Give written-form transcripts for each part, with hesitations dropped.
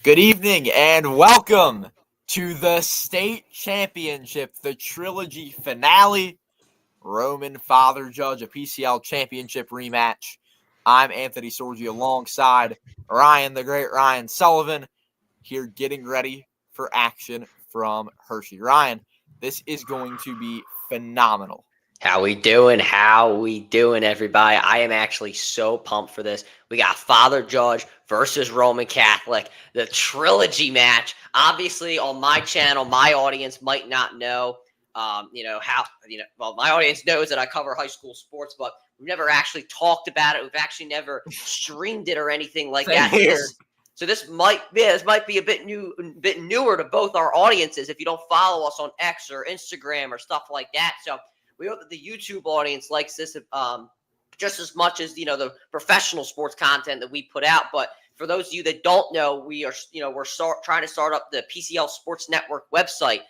Good evening and welcome to the state championship, the trilogy finale. Roman Father Judge, a PCL Championship rematch. I'm Anthony Sorgi alongside Ryan, the great Ryan Sullivan, here getting ready for action from Hershey. Ryan, this is going to be phenomenal. How we doing? How we doing, everybody? I am actually so pumped for this. We got Father Judge versus Roman Catholic, the trilogy match. Obviously, on my channel, my audience might not know, well, my audience knows that I cover high school sports, but we've never actually talked about it. We've actually never streamed it or anything like that. So this might be a bit newer to both our audiences if you don't follow us on X or Instagram or stuff like that. So we hope that the YouTube audience likes this just as much as the professional sports content that we put out. But for those of you that don't know, we're trying to start up the PCL Sports Network website.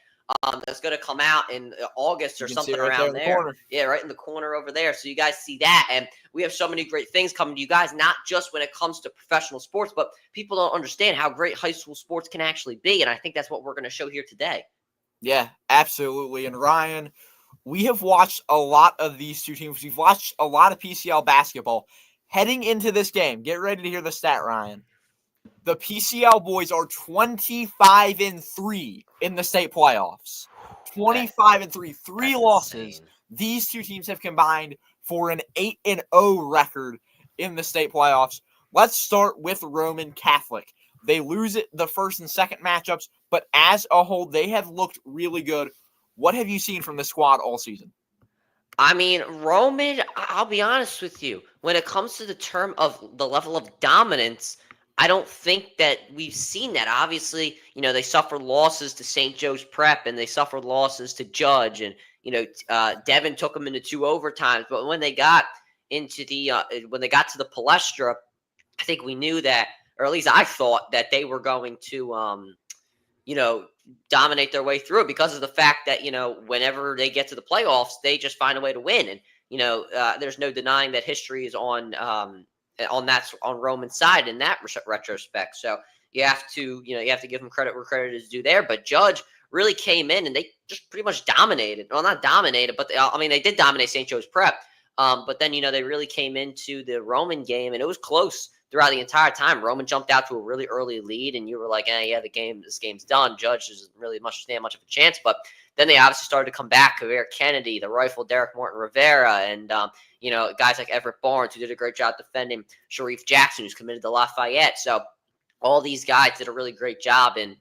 That's going to come out in August or something around there. Yeah, right in the corner over there. So you guys see that, and we have so many great things coming to you guys. Not just when it comes to professional sports, but people don't understand how great high school sports can actually be, and I think that's what we're going to show here today. Yeah, absolutely. And Ryan, we have watched a lot of these two teams. We've watched a lot of PCL basketball. Heading into this game, get ready to hear the stat, Ryan. The PCL boys are 25-3 in the state playoffs. 25-3, three losses. Insane. These two teams have combined for an 8-0 record in the state playoffs. Let's start with Roman Catholic. They lose it the first and second matchups, but as a whole, they have looked really good. What have you seen from the squad all season? I mean, Roman, I'll be honest with you. When it comes to the term of the level of dominance, I don't think that we've seen that. Obviously, they suffered losses to St. Joe's Prep and they suffered losses to Judge. And, Devin took them into 2 overtimes. But when they got into when they got to the Palestra, I think we knew that, or at least I thought that they were going to, dominate their way through it because of the fact that, whenever they get to the playoffs, they just find a way to win. And, there's no denying that history is on Roman's side in that retrospect. So you have to give them credit where credit is due there. But Judge really came in and they just pretty much dominated. Well, not dominated, but they did dominate St. Joe's Prep. But then, they really came into the Roman game and it was close throughout the entire time. Roman jumped out to a really early lead, and you were like, this game's done. Judge doesn't really stand much of a chance. But then they obviously started to come back. Kavir Kennedy, the rifle Derek Morton Rivera, and guys like Everett Barnes, who did a great job defending Sharif Jackson, who's committed to Lafayette. So all these guys did a really great job in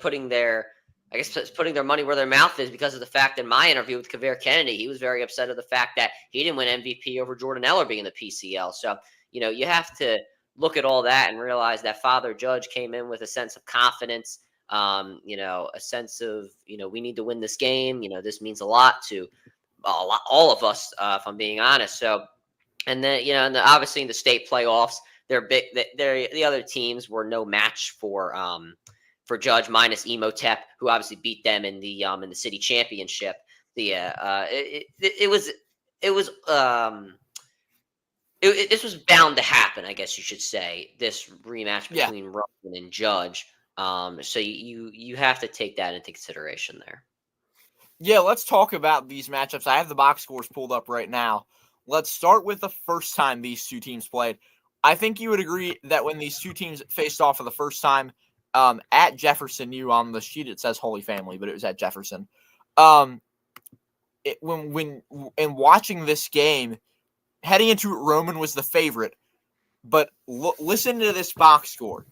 putting their money where their mouth is, because of the fact that in my interview with Kavir Kennedy, he was very upset of the fact that he didn't win MVP over Jordan Ellerby in the PCL. So, you have to look at all that and realize that Father Judge came in with a sense of confidence, a sense of, we need to win this game. This means a lot to all of us, if I'm being honest. So, and then, and obviously in the state playoffs, the other teams were no match for Judge, minus Emotep, who obviously beat them in the city championship. This was bound to happen, I guess you should say, this rematch between Roman and Judge. So you have to take that into consideration there. Yeah, let's talk about these matchups. I have the box scores pulled up right now. Let's start with the first time these two teams played. I think you would agree that when these two teams faced off for the first time, at Jefferson U, on the sheet it says Holy Family, but it was at Jefferson. When watching this game, heading into it, Roman was the favorite. But listen to this box score: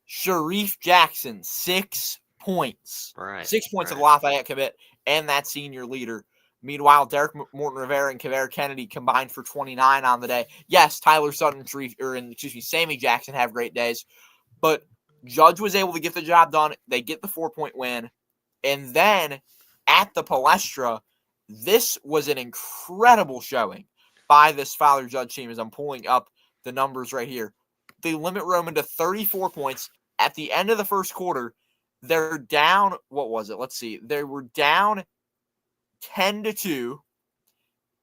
Sharif Jackson, 6 points, right? 6 points of Lafayette commit, and that senior leader. Meanwhile, Derek Morton Rivera and Kavir Kennedy combined for 29 on the day. Yes, Tyler Sutton, Sammy Jackson have great days, but Judge was able to get the job done. They get the 4-point win. And then at the Palestra, this was an incredible showing by this Father Judge team, as I'm pulling up the numbers right here. They limit Roman to 34 points. At the end of the first quarter, they're down, what was it? Let's see. They were down 10-2.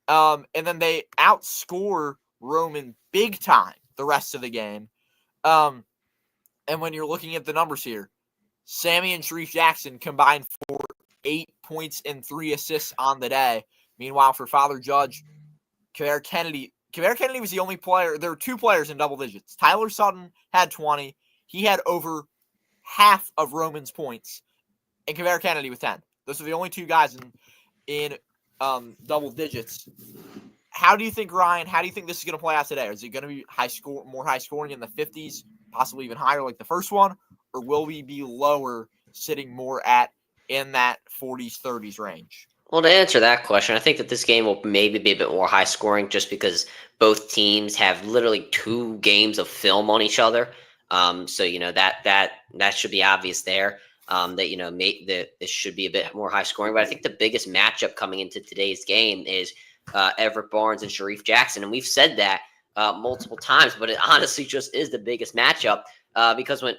And then they outscore Roman big time the rest of the game. And when you're looking at the numbers here, Sammy and Sharif Jackson combined for 8 points and 3 assists on the day. Meanwhile, for Father Judge, Kavere Kennedy was the only player. There were 2 players in double digits. Tyler Sutton had 20. He had over half of Roman's points. And Kavere Kennedy with 10. Those are the only 2 guys in double digits. How do you think, Ryan, this is going to play out today? Is it going to be more high scoring in the 50s, possibly even higher like the first one? Or will we be lower, sitting more in that 40s, 30s range? Well, to answer that question, I think that this game will maybe be a bit more high scoring just because both teams have literally 2 games of film on each other. So that should be obvious there. That it should be a bit more high scoring. But I think the biggest matchup coming into today's game is Everett Barnes and Sharif Jackson, and we've said that multiple times. But it honestly just is the biggest matchup because when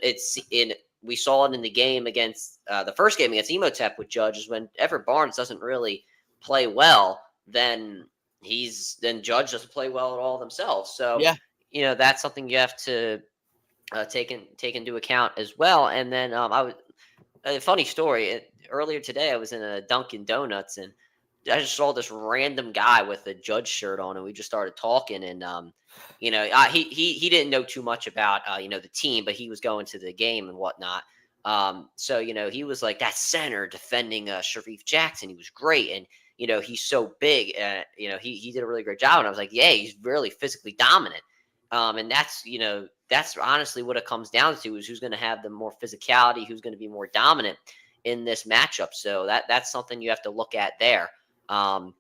we saw it in the game against the first game against Emotep with Judge is when Everett Barnes doesn't really play well, then Judge doesn't play well at all themselves. So that's something you have to take into account as well. And then a funny story. Earlier today, I was in a Dunkin' Donuts and I just saw this random guy with a Judge shirt on, and we just started talking. And he didn't know too much about the team, but he was going to the game and whatnot. So he was like that center defending Sharif Jackson. He was great, and he's so big. He did a really great job. And I was like, yeah, he's really physically dominant. And that's honestly what it comes down to is who's going to have the more physicality, who's going to be more dominant in this matchup. So that's something you have to look at there. And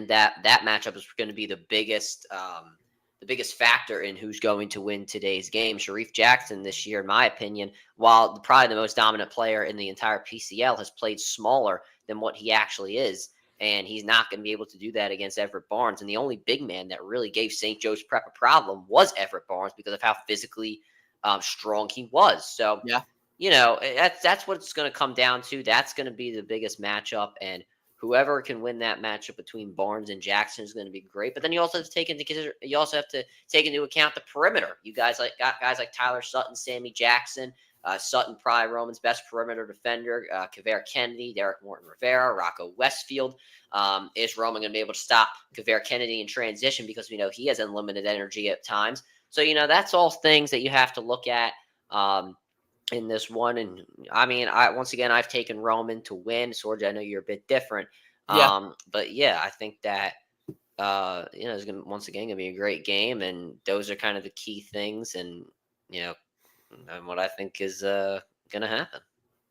that matchup is going to be the biggest factor in who's going to win today's game. Sharif Jackson this year, in my opinion, while probably the most dominant player in the entire PCL, has played smaller than what he actually is. And he's not going to be able to do that against Everett Barnes. And the only big man that really gave St. Joe's Prep a problem was Everett Barnes because of how physically strong he was. So, that's what it's going to come down to. That's going to be the biggest matchup. And whoever can win that matchup between Barnes and Jackson is going to be great. But then you also have to take into account the perimeter. You guys got guys like Tyler Sutton, Sammy Jackson. Sutton, probably Roman's best perimeter defender. Kavere Kennedy, Derek Morton Rivera, Rocco Westfield. Is Roman going to be able to stop Kavere Kennedy in transition because we know he has unlimited energy at times. So, that's all things that you have to look at in this one. And I mean, I've taken Roman to win. Sorgi, I know you're a bit different. But yeah, I think that it's once again gonna be a great game, and those are kind of the key things, and and what I think is gonna happen.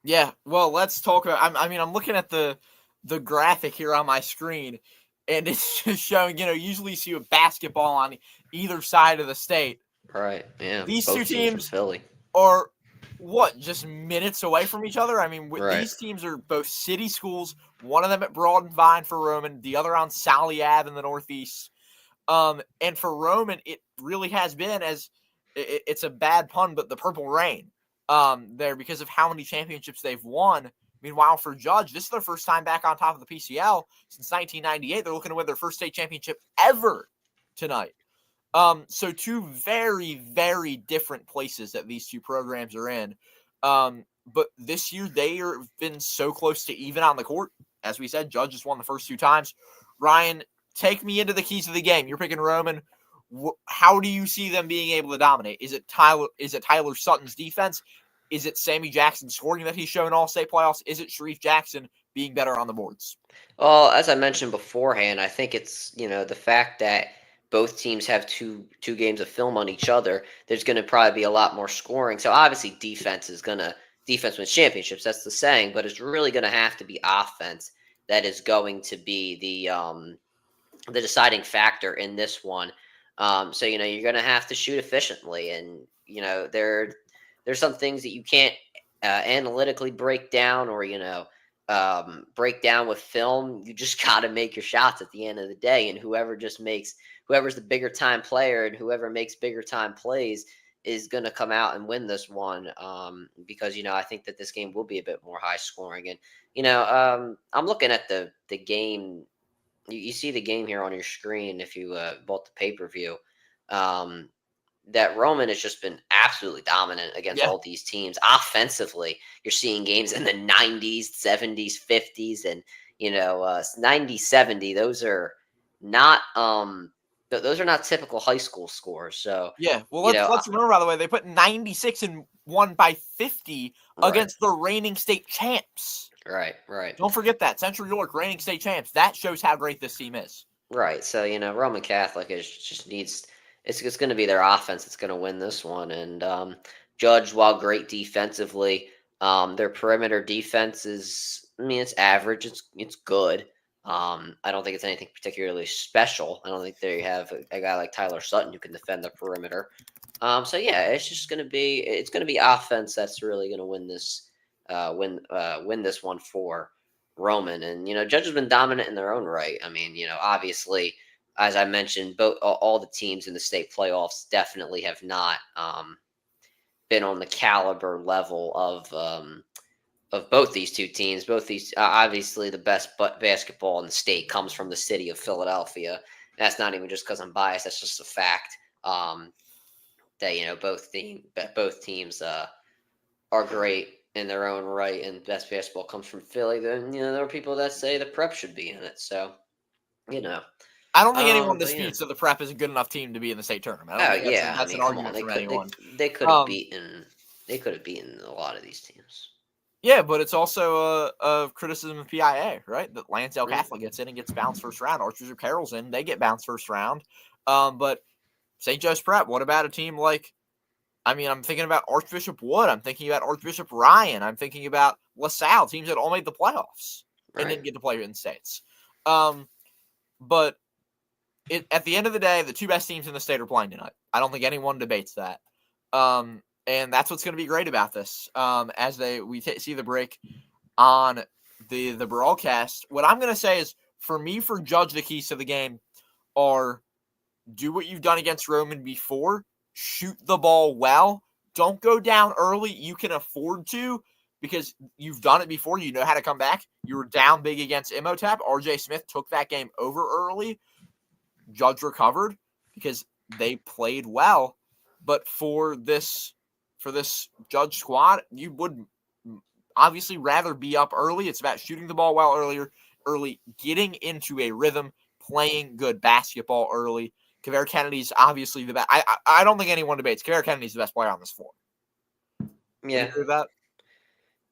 Yeah, well, let's talk about. I'm looking at the graphic here on my screen, and it's just showing. Usually you see a basketball on either side of the state. Right. Yeah. These both 2 teams from Philly are just minutes away from each other. I mean, right. These teams are both city schools. One of them at Broad and Vine for Roman, the other on Sally Ave in the Northeast. And for Roman, it really has been it's a bad pun, but the purple rain there because of how many championships they've won. Meanwhile, for Judge, this is their first time back on top of the PCL since 1998. They're looking to win their first state championship ever tonight. So 2 very, very different places that these 2 programs are in. But this year they have been so close to even on the court. As we said, Judge just won the first 2 times. Ryan, take me into the keys of the game. You're picking Roman. How do you see them being able to dominate? Is it Tyler Sutton's defense? Is it Sammy Jackson scoring that he's shown all state playoffs? Is it Sharif Jackson being better on the boards? Well, as I mentioned beforehand, I think it's the fact that both teams have two games of film on each other. There's going to probably be a lot more scoring. So obviously defense wins championships. That's the saying, but it's really going to have to be offense that is going to be the deciding factor in this one. So you're going to have to shoot efficiently, and there's some things that you can't analytically break down or break down with film. You just got to make your shots at the end of the day, and whoever's the bigger time player and whoever makes bigger time plays is going to come out and win this one. Because I think that this game will be a bit more high scoring, and I'm looking at the game. You see the game here on your screen if you bought the pay-per-view. That Roman has just been absolutely dominant against all these teams. Offensively, you're seeing games in the 90s, 70s, 50s, and 90, 70. Those are not those are not typical high school scores. So well, let's remember, by the way, they put 96 and won by 50 against the reigning state champs. Right. Don't forget that. Central York, reigning state champs. That shows how great this team is. Right. So, Roman Catholic it's going to be their offense that's going to win this one. And Judge, while great defensively, their perimeter defense it's average. It's good. I don't think it's anything particularly special. I don't think they have a guy like Tyler Sutton who can defend the perimeter. So yeah, it's going to be offense that's really going to win this one for Roman. And Judge has been dominant in their own right. I mean, obviously, as I mentioned, all the teams in the state playoffs definitely have not been on the caliber level of both these two teams. Both these, obviously, the best basketball in the state comes from the city of Philadelphia. That's not even just because I'm biased. That's just a fact. That both teams are great in their own right, and best basketball comes from Philly. Then there are people that say the Prep should be in it. So I don't think anyone disputes that the Prep is a good enough team to be in the state tournament. That's an argument from anyone. They could have beaten. They could have beaten a lot of these teams. Yeah, but it's also a criticism of Piaa, right? That Lansdale Catholic gets in and gets bounced first round. Archbishop Carroll's in, they get bounced first round. But St. Joe's Prep, what about a team like, I'm thinking about Archbishop Wood. I'm thinking about Archbishop Ryan. I'm thinking about LaSalle, teams that all made the playoffs and didn't get to play in the States. But at the end of the day, the two best teams in the state are playing tonight. I don't think anyone debates that. And that's what's going to be great about this. As we see the break on the broadcast, what I'm going to say is, for Judge, the keys to the game are do what you've done against Roman before. Shoot the ball well. Don't go down early. You can afford to, because you've done it before. You know how to come back. You were down big against Imhotep. RJ Smith took that game over early. Judge recovered because they played well. But for this Judge squad, you would obviously rather be up early. It's about shooting the ball well early, getting into a rhythm, playing good basketball early. Kavere Kennedy's obviously the best. I don't think anyone debates. Kavere Kennedy's the best player on this floor. Yeah. You agree with that?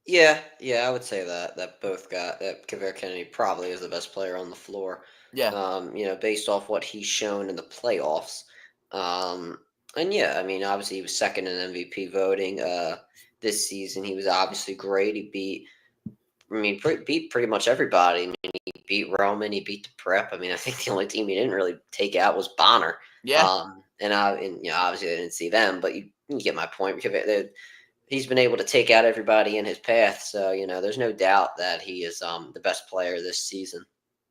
Yeah, I would say that Kavere Kennedy probably is the best player on the floor. Yeah. Based off what he's shown in the playoffs. And yeah, obviously he was second in MVP voting this season. He was obviously great. He beat pretty much everybody. He beat Roman. He beat the Prep. I think the only team he didn't really take out was Bonner. Yeah. And obviously I didn't see them, but you get my point. Because he's been able to take out everybody in his path. So there's no doubt that he is the best player this season.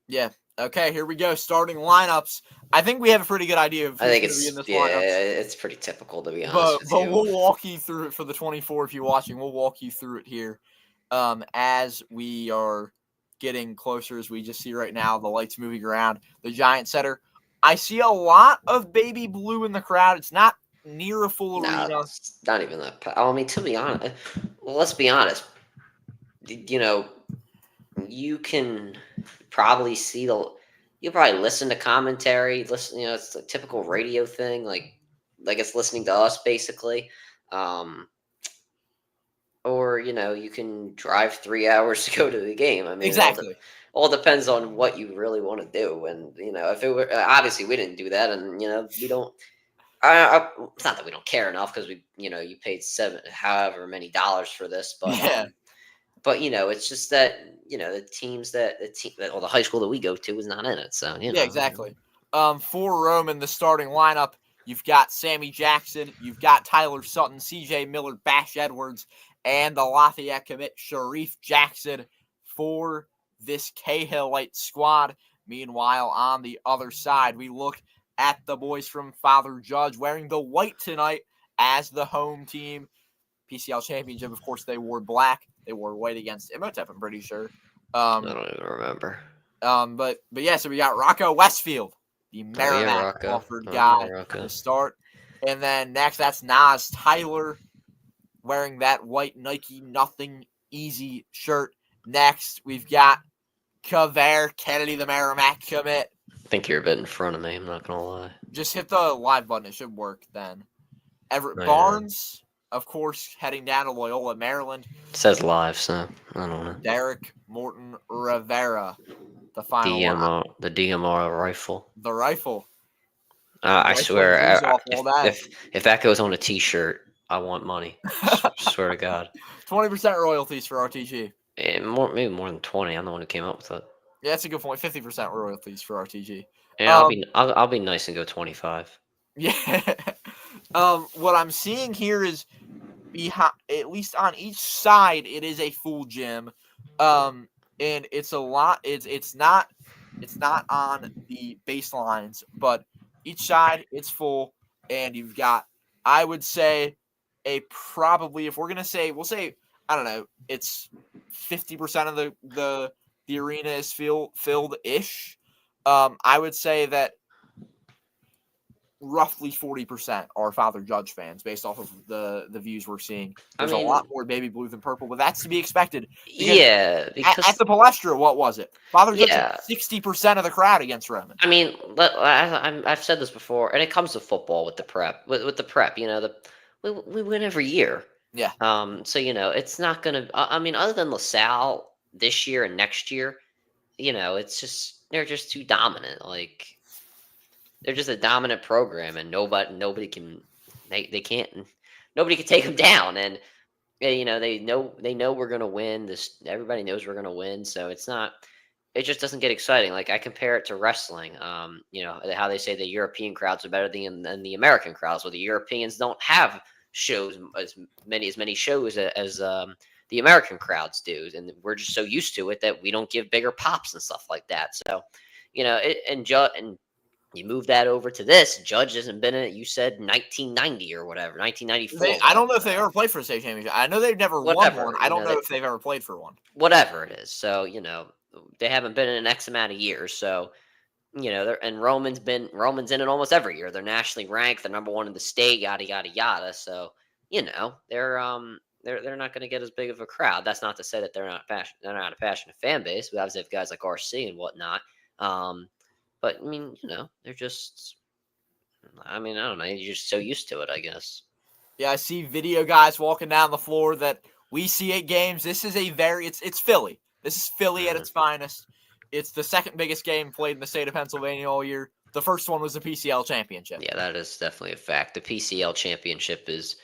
Yeah. Okay, here we go. Starting lineups. I think we have a pretty good idea of who's going to be in this lineup. It's pretty typical, to be honest with you. But we'll walk you through it for the 24 if you're watching. We'll walk you through it here as we are getting closer, as we just see right now, the lights moving around. The Giant Center. I see a lot of baby blue in the crowd. It's not near a full arena. No, it's not even that. To be honest, let's be honest. You can probably you'll probably listen to commentary. It's a typical radio thing, like it's listening to us basically. Or you can drive 3 hours to go to the game. Exactly. All depends on what you really want to do. And if it were, obviously we didn't do that, and we don't. It's not that we don't care enough, because you paid however many dollars for this, but yeah. But it's just that the high school that we go to is not in it. So yeah, exactly. For Roman, the starting lineup, you've got Sammy Jackson, you've got Tyler Sutton, CJ Miller, Bash Edwards, and the Lafayette commit Sharif Jackson for this Cahillite squad. Meanwhile, on the other side, we look at the boys from Father Judge wearing the white tonight as the home team. PCL Championship, of course, they wore black. They wore white against Imhotep, I'm pretty sure. I don't even remember. But yeah, so we got Rocco Westfield, the Merrimack Crawford guy to start. And then next, that's Nas Tyler wearing that white Nike Nothing Easy shirt. Next, we've got Kavere Kennedy, the Merrimack commit. I think you're a bit in front of me. I'm not gonna lie. Just hit the live button. It should work then. Everett Oh, yeah. Barnes, of course, heading down to Loyola, Maryland. It says live, so I don't know. Derek Morton Rivera, the final one. The DMR rifle. The rifle. I Rifling swear, G's off all day. if that goes on a T-shirt, I want money. Swear to God. 20% royalties for RTG. Maybe more than 20. I'm the one who came up with it. Yeah, that's a good point. 50% royalties for RTG. Yeah, I'll be nice and go 25. Yeah. What I'm seeing here is behind, at least on each side, it is a full gym. And it's a lot. It's not on the baselines, but each side it's full, and you've got, I would say, probably, if we're gonna say, we'll say, I don't know, it's 50% of the arena is filled ish. I would say that roughly 40% are Father Judge fans based off of the views we're seeing. There's a lot more baby blue than purple, but that's to be expected. Because at the Palestra, what was it? Father Judge had 60% of the crowd against Roman. I mean, I've said this before, and it comes to football with the prep. With the prep, we win every year. Yeah. So it's not gonna. I mean, other than LaSalle this year and next year, it's just they're just too dominant. Like they're just a dominant program, and nobody can nobody can take them down. And they know we're gonna win. Everybody knows we're gonna win. So it just doesn't get exciting. Like I compare it to wrestling. How they say the European crowds are better than the American crowds. Well, the Europeans don't have shows as many shows as the American crowds do, and we're just so used to it that we don't give bigger pops and stuff like that. So, and you move that over to this. Judge hasn't been in it. You said 1990 or whatever, 1994. I don't know if they ever played for a state championship. I know they've never won one. I don't know if they've ever played for one. Whatever it is. So they haven't been in an X amount of years. So and Roman's in it almost every year. They're nationally ranked. They're number one in the state. Yada yada yada. So they're not going to get as big of a crowd. That's not to say that they're not a passionate fan base. We obviously have guys like RC and whatnot. But I mean, they're just. I mean, I don't know. You're just so used to it, I guess. Yeah, I see video guys walking down the floor that we see at games. This is it's Philly. This is Philly at its finest. It's the second biggest game played in the state of Pennsylvania all year. The first one was the PCL Championship. Yeah, that is definitely a fact. The PCL Championship is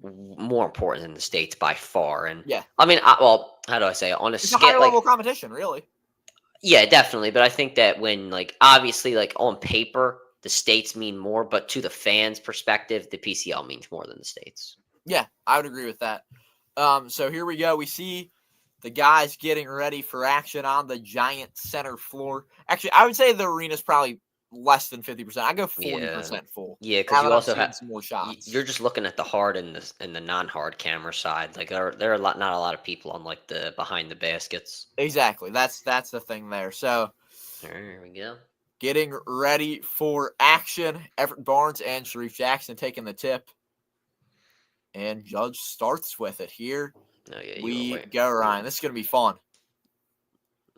more important than the states by far. And yeah, I mean, how do I say it? It's a higher level competition, really. Yeah, definitely. But I think that when, obviously, on paper, the states mean more, but to the fans' perspective, the PCL means more than the states. Yeah, I would agree with that. So here we go. We see the guys getting ready for action on the giant center floor. Actually, I would say the arena's probably less than 50%. I go 40% full. Yeah, because you also have some more shots. You're just looking at the hard and the non-hard camera side. Like there are not a lot of people on the behind the baskets. Exactly. That's the thing there. So here we go. Getting ready for action. Everett Barnes and Sharif Jackson taking the tip. And Judge starts with it here. Oh, yeah, we go, Ryan. This is going to be fun.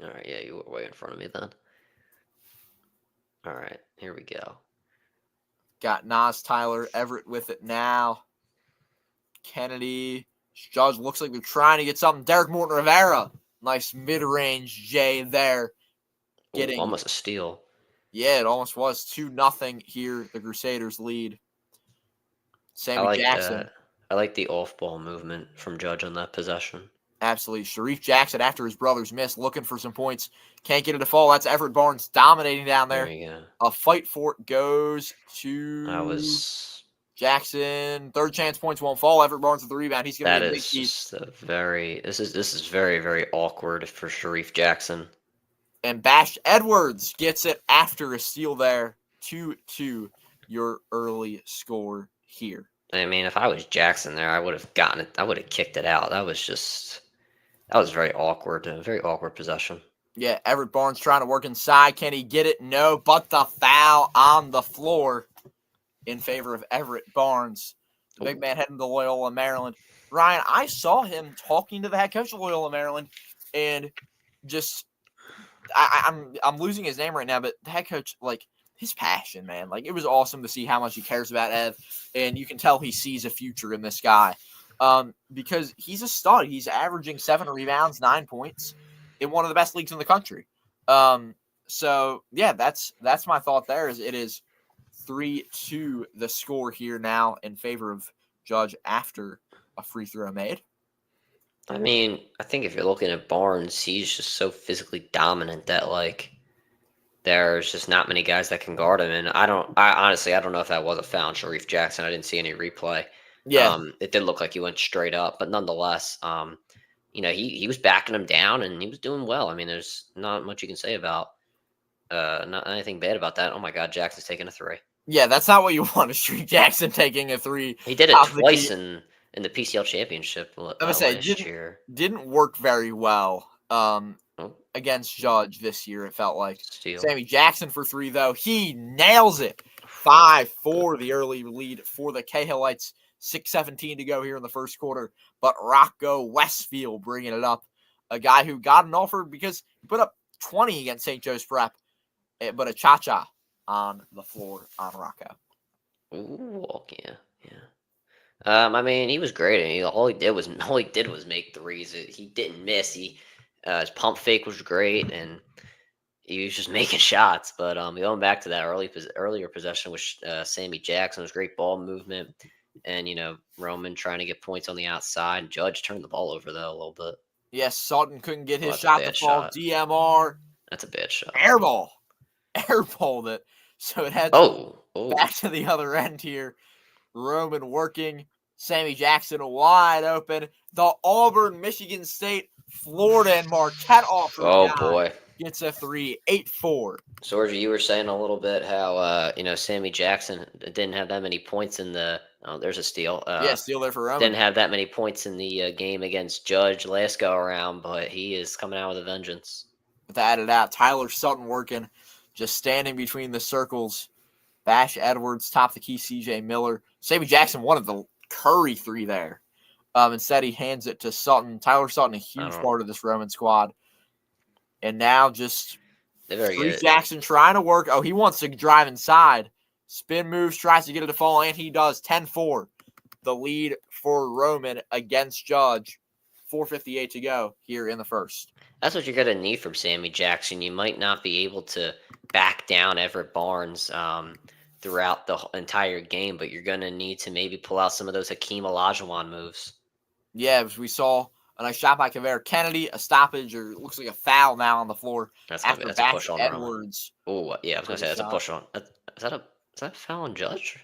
All right, yeah, you were way in front of me then. All right, here we go. Got Nas Tyler, Everett with it now. Kennedy. Judge looks like they're trying to get something. Derek Morton Rivera. Nice mid-range J there. Getting almost a steal. Yeah, it almost was. 2-0 here. The Crusaders lead. Sammy Jackson. I like the off-ball movement from Judge on that possession. Absolutely. Sharif Jackson, after his brother's miss, looking for some points. Can't get it to fall. That's Everett Barnes dominating down there. There you go. A fight for it goes to Jackson. Third chance points won't fall. Everett Barnes with the rebound. He's going to get a big piece. This is very, very awkward for Sharif Jackson. And Bash Edwards gets it after a steal there. 2-2, your early score here. I mean, if I was Jackson there, I would have gotten it. I would have kicked it out. That was very awkward. A very awkward possession. Yeah, Everett Barnes trying to work inside. Can he get it? No, but the foul on the floor. in favor of Everett Barnes, the big man heading to Loyola, Maryland. Ryan, I saw him talking to the head coach of Loyola, Maryland, and just I'm losing his name right now, but the head coach, like, his passion, man. Like, it was awesome to see how much he cares about Ev, and you can tell he sees a future in this guy. Because he's a stud. He's averaging 7 rebounds, 9 points in one of the best leagues in the country. So yeah, that's my thought there. Is it is 3-2 the score here now in favor of Judge after a free throw made. I mean, I think if you're looking at Barnes, he's just so physically dominant that, like, there's just not many guys that can guard him. And I honestly don't know if that was a foul on Sharif Jackson. I didn't see any replay. Yeah. It did look like he went straight up, but nonetheless, he was backing him down and he was doing well. I mean, there's not much you can say about not anything bad about that. Oh my God, Jackson's taking a 3. Yeah, that's not what you want. Is Sharif Jackson taking a 3? He did it twice in the PCL Championship last year. Didn't work very well against Judge this year, it felt like. Steal. Sammy Jackson for 3, though. He nails it. 5-4, the early lead for the Cahillites. 6:17 to go here in the first quarter. But Rocco Westfield bringing it up. A guy who got an offer because he put up 20 against St. Joe's Prep. But a cha-cha on the floor on Rocco. Ooh, yeah. I mean, he was great. All he did was make threes. He didn't miss. His pump fake was great, and he was just making shots. But going back to that earlier possession with Sammy Jackson, was great ball movement, and Roman trying to get points on the outside. Judge turned the ball over though a little bit. Yes, Sutton couldn't get his shot to fall. DMR. That's a bad shot. Airballed it. So it had back to the other end here. Roman working. Sammy Jackson wide open. The Auburn, Michigan State, Florida, and Marquette offer. Oh, boy. Gets a 3, 8-4. Sorgi, you were saying a little bit how, Sammy Jackson didn't have that many points in the there's a steal. Steal there for Roman. Didn't have that many points in the game against Judge last go around, but he is coming out with a vengeance. With that added out, Tyler Sutton working, just standing between the circles. Bash Edwards, top the key, CJ Miller. Sammy Jackson wanted the Curry 3 there. Instead, he hands it to Sutton. Tyler Sutton, a huge part of this Roman squad. And now just Jackson trying to work. Oh, he wants to drive inside. Spin moves, tries to get it to fall, and he does. 10-4. The lead for Roman against Judge. 4:58 to go here in the first. That's what you're going to need from Sammy Jackson. You might not be able to back down Everett Barnes throughout the entire game, but you're going to need to maybe pull out some of those Hakeem Olajuwon moves. Yeah, as we saw a nice shot by Kavere Kennedy, a stoppage, or it looks like a foul now on the floor. That's a push on Edwards. Oh, yeah, I was going to say that's a push on. Is that a foul on Judge?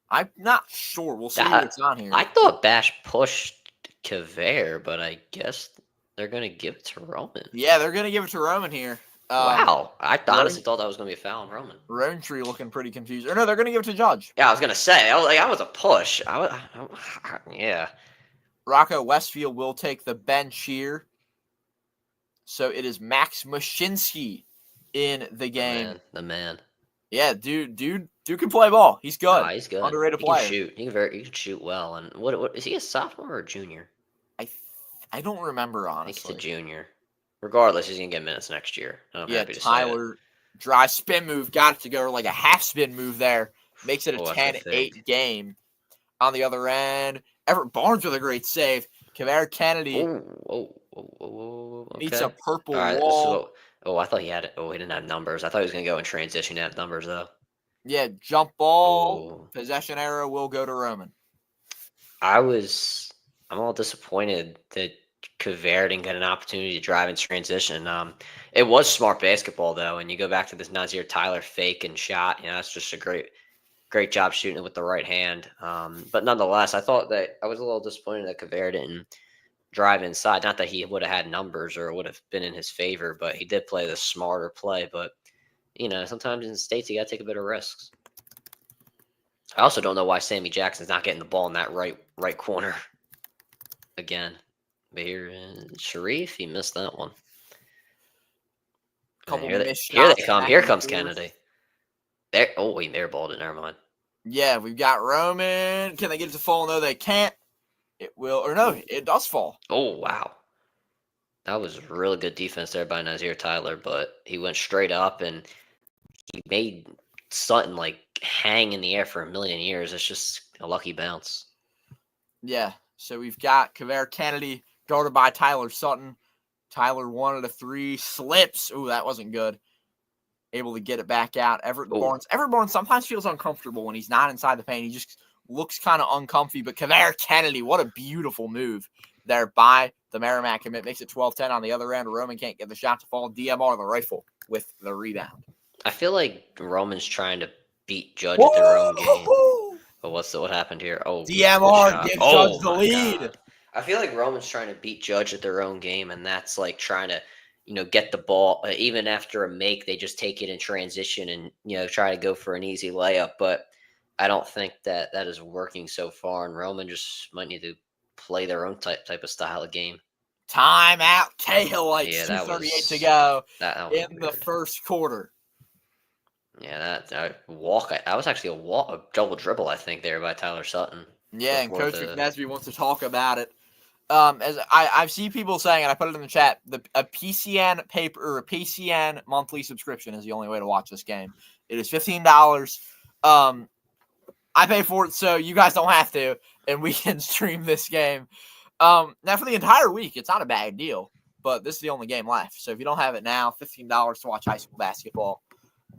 I'm not sure. We'll see what's on here. I thought Bash pushed Kavere, but I guess they're going to give it to Roman. Yeah, they're going to give it to Roman here. Wow. I honestly thought that was going to be a foul on Roman. Rowntree looking pretty confused. Or no, they're going to give it to Judge. Yeah, I was going to say. That was a push. Yeah. Rocco Westfield will take the bench here. So it is Max Mushinsky in the game. The man. Yeah, dude can play ball. He's good. He's good. Underrated player. He can shoot well. And what is he, a sophomore or a junior? I don't remember, honestly. I think he's a junior. Regardless, he's going to get minutes next year. Tyler, dry spin move, got it to go like a half spin move there. Makes it a 10-8 game. On the other end, Everett Barnes with a great save. Kavere Kennedy meets a purple wall. I thought he had it. Oh, he didn't have numbers. I thought he was going to go in transition and have numbers, though. Yeah, jump ball. Possession arrow will go to Roman. I'm a little disappointed that Kavere didn't get an opportunity to drive in transition. It was smart basketball, though, and you go back to this Nazir Tyler fake and shot. That's just a great job shooting it with the right hand. But nonetheless, I thought that I was a little disappointed that Kavere didn't drive inside. Not that he would have had numbers or would have been in his favor, but he did play the smarter play. But, sometimes in the States, you got to take a bit of risks. I also don't know why Sammy Jackson's not getting the ball in that right corner again. But here, Sharif, he missed that one. Here they come. Here comes Kennedy. He airballed it. Never mind. Yeah, we've got Roman. Can they get it to fall? No, they can't. It will, or no, it does fall. Oh, wow. That was really good defense there by Nazir Tyler, but he went straight up and he made Sutton like hang in the air for a million years. It's just a lucky bounce. Yeah, so we've got Kavere Kennedy guarded by Tyler Sutton. Tyler 1 out of 3 slips. Ooh, that wasn't good. Able to get it back out. Everett Barnes. Everett Barnes sometimes feels uncomfortable when he's not inside the paint. He just looks kind of uncomfy. But Kavere Kennedy, what a beautiful move there by the Merrimack commit. Makes it 12-10 on the other end. Roman can't get the shot to fall. DMR the rifle with the rebound. I feel like Roman's trying to beat Judge at their own game. But what happened here? Oh, DMR gives Judge the lead. God. I feel like Roman's trying to beat Judge at their own game, and that's like trying to, get the ball. Even after a make, they just take it in transition and, try to go for an easy layup. But I don't think that is working so far, and Roman just might need to play their own type of style of game. Timeout, Cahill. 2:38 to go in the first quarter. Yeah, that walk. That was actually a double dribble, I think, there by Tyler Sutton. Yeah, and Coach McNesby wants to talk about it. As I've seen people saying, and I put it in the chat, a PCN paper or a PCN monthly subscription is the only way to watch this game. It is $15. I pay for it so you guys don't have to, and we can stream this game. Now for the entire week, it's not a bad deal, but this is the only game left. So if you don't have it now, $15 to watch high school basketball.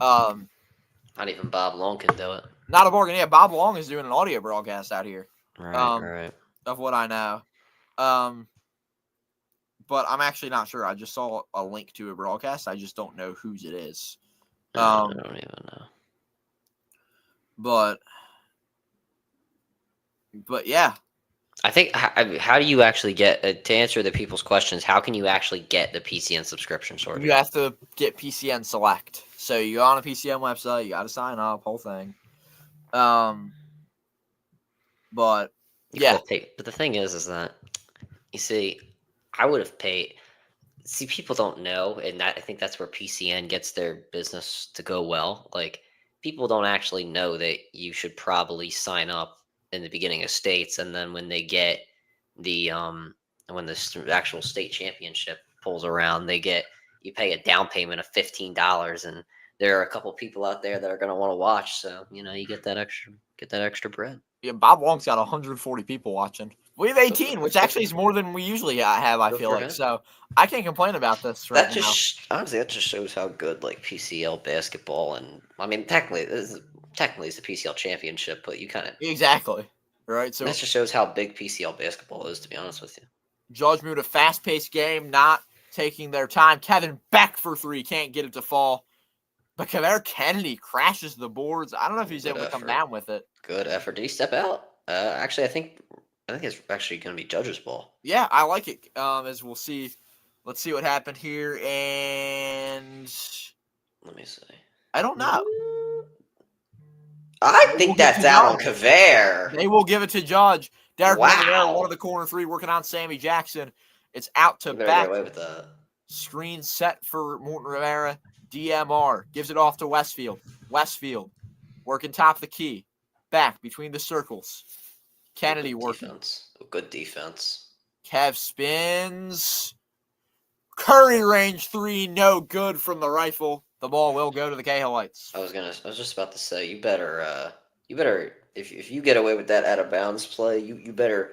Not even Bob Long can do it. Not a bargain. Yeah, Bob Long is doing an audio broadcast out here. Right. Of what I know. But I'm actually not sure. I just saw a link to a broadcast. I just don't know whose it is. I don't even know. But yeah. I think, how do you actually get, to answer the people's questions, how can you actually get the PCN subscription sorted? You have to get PCN Select. So you go on a PCN website, you got to sign up, whole thing. But yeah. But the thing is that, you see, I would have paid. See, people don't know, and I think that's where PCN gets their business to go well. Like, people don't actually know that you should probably sign up in the beginning of states, and then when they get when the actual state championship pulls around, you pay a down payment of $15, and there are a couple people out there that are going to want to watch. So you get that extra bread. Yeah, Bob Long's got 140 people watching. We have 18, which actually is more than we usually have. I feel like so. I can't complain about this right now. Honestly, that just shows how good like PCL basketball, and I mean technically it's the PCL Championship, but you kind of exactly right. So that just shows how big PCL basketball is. To be honest with you, Judge moved a fast-paced game, not taking their time. Kevin Beck for 3, can't get it to fall. But Kavere Kennedy crashes the boards. I don't know if he's able to come down with it. Good effort. Did he step out? Actually, I think it's actually going to be Judge's ball. Yeah, I like it. As we'll see. Let's see what happened here. And let me see. I don't know. I think that's out on Kavere. They will give it to Judge. Derek Rivera, one of the corner 3, working on Sammy Jackson. It's out to Beck. Away with that. Screen set for Morton Rivera. DMR gives it off to Westfield. Westfield working top of the key. Back between the circles. Kennedy working. Good defense. Kev spins. Curry range 3, no good from the rifle. The ball will go to the Cahill Lights. I was just about to say, you better if you get away with that out of bounds play, you better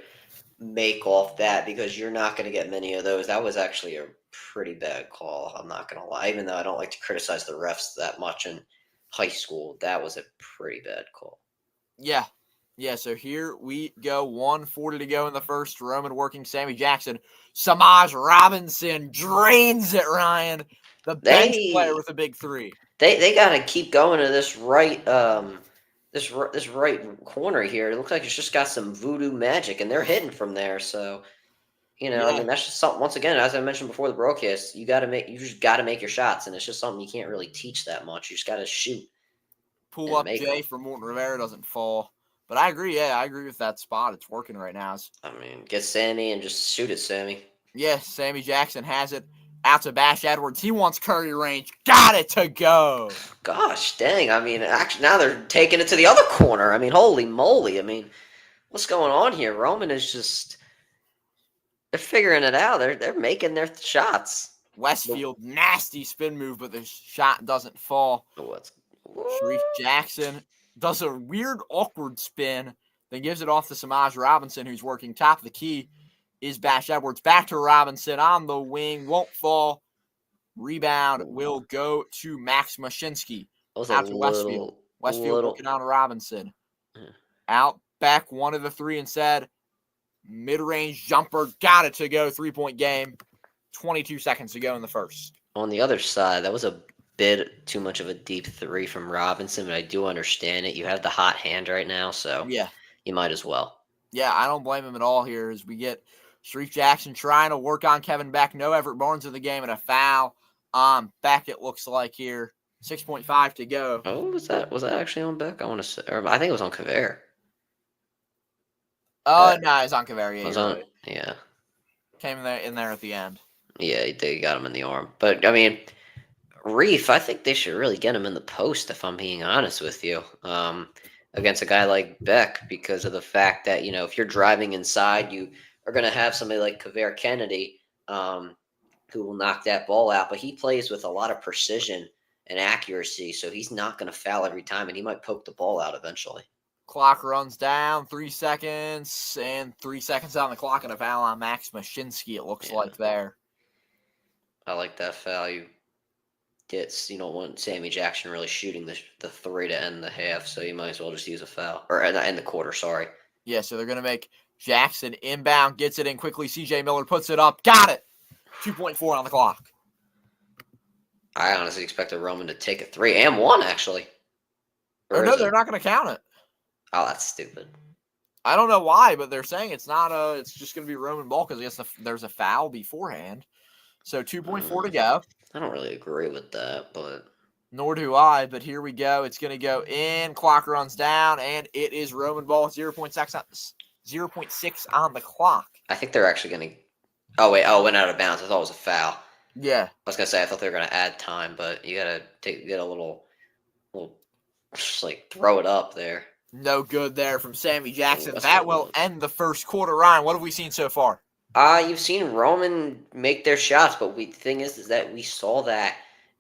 make off that, because you're not going to get many of those. That was actually a pretty bad call. I'm not going to lie. Even though I don't like to criticize the refs that much in high school, that was a pretty bad call. Yeah. Yeah, so here we go. 1:40 to go in the first. Roman working Sammy Jackson. Samaj Robinson drains it, Ryan. The bench player with a big 3. They got to keep going to this right this right corner here. It looks like it's just got some voodoo magic, and they're hitting from there. So, I mean, that's just something. Once again, as I mentioned before the broadcast, you just got to make your shots, and it's just something you can't really teach that much. You just got to shoot. Pull up Jay for Morton Rivera doesn't fall. But I agree. Yeah, I agree with that spot. It's working right now. I mean, get Sammy and just shoot it, Sammy. Yes, Sammy Jackson has it Out to Bash Edwards. He wants Curry range. Got it to go. Gosh, dang. I mean, actually, now they're taking it to the other corner. I mean, holy moly. I mean, what's going on here? Roman is just, they're figuring it out. They're making their shots. Westfield, nasty spin move, but the shot doesn't fall. What's Sharif Jackson does a weird, awkward spin, then gives it off to Samaj Robinson, who's working top of the key. Is Bash Edwards back to Robinson on the wing, won't fall. Rebound will go to Max Mashinsky. Out to Westfield. Westfield working on Robinson. Out back one of the three instead. Mid-range jumper, got it to go. 3-point game. 22 seconds to go in the first. On the other side, that was a bit too much of a deep three from Robinson, but I do understand it. You have the hot hand right now, so yeah, you might as well. Yeah, I don't blame him at all here as we get Sharif Jackson trying to work on Kevin Beck. No Everett Barnes in the game and a foul on Beck, it looks like here. 6.5 to go. Oh, was that actually on Beck? I want to say, or I think it was on Kaveri. No, it's on Kaveri. Right. Yeah. Came in there at the end. Yeah, they got him in the arm. But, I mean, Reef, I think they should really get him in the post, if I'm being honest with you, against a guy like Beck, because of the fact that, if you're driving inside, you are going to have somebody like Kaveri Kennedy who will knock that ball out. But he plays with a lot of precision and accuracy, so he's not going to foul every time, and he might poke the ball out eventually. Clock runs down, 3 seconds, and 3 seconds on the clock, and a foul on Max Mashinsky, it looks like there. I like that foul. You don't want Sammy Jackson really shooting the three to end the half, so you might as well just use a foul. Or end the quarter, sorry. Yeah, so they're going to make Jackson inbound, gets it in quickly. CJ Miller puts it up, got it! 2.4 on the clock. I honestly expected Roman to take a 3 and 1, actually. Or no, they're not going to count it. Oh, that's stupid. I don't know why, but they're saying it's not it's just going to be Roman ball because I guess there's a foul beforehand. So 2.4 to go. I don't really agree with that, but... Nor do I, but here we go. It's going to go in. Clock runs down, and it is Roman ball. 0.6 on the clock. I think they're actually going to... Oh, wait. Oh, it went out of bounds. I thought it was a foul. Yeah. I was going to say, I thought they were going to add time, but you got to get a little, just like throw it up there. No good there from Sammy Jackson. That will end the first quarter. Ryan, what have we seen so far? You've seen Roman make their shots, but the thing is that we saw that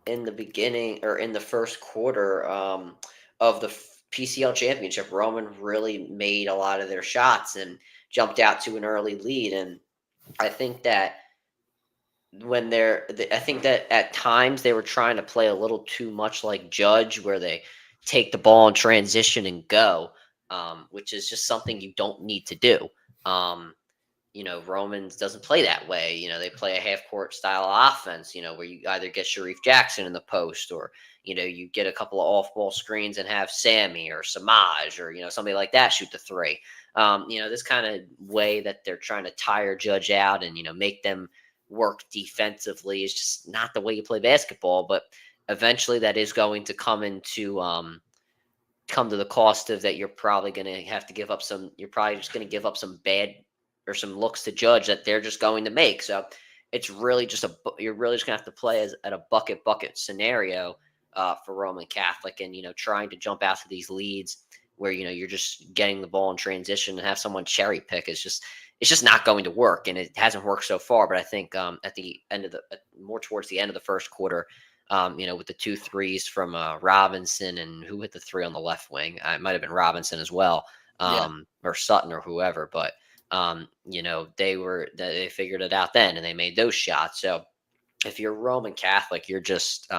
in the beginning or in the first quarter of the PCL Championship. Roman really made a lot of their shots and jumped out to an early lead. And I think that I think that at times they were trying to play a little too much like Judge, where they take the ball in transition and go, which is just something you don't need to do. Romans doesn't play that way. They play a half-court style offense, where you either get Sharif Jackson in the post or, you get a couple of off-ball screens and have Sammy or Samaj or, somebody like that shoot the three. This kind of way that they're trying to tire Judge out and, make them work defensively is just not the way you play basketball. But eventually that is going to come to the cost of that you're probably going to have to give up you're probably just going to give up some bad or some looks to Judge that they're just going to make. So it's really just you're really just gonna have to play at a bucket scenario for Roman Catholic, and trying to jump out to these leads where you're just getting the ball in transition and have someone cherry pick is just not going to work, and it hasn't worked so far. But I think at the end of more towards the end of the first quarter, with the 2 threes from Robinson and who hit the 3 on the left wing, it might have been Robinson as well, or Sutton or whoever, but. They figured it out then and they made those shots. So if you're Roman Catholic, you're just,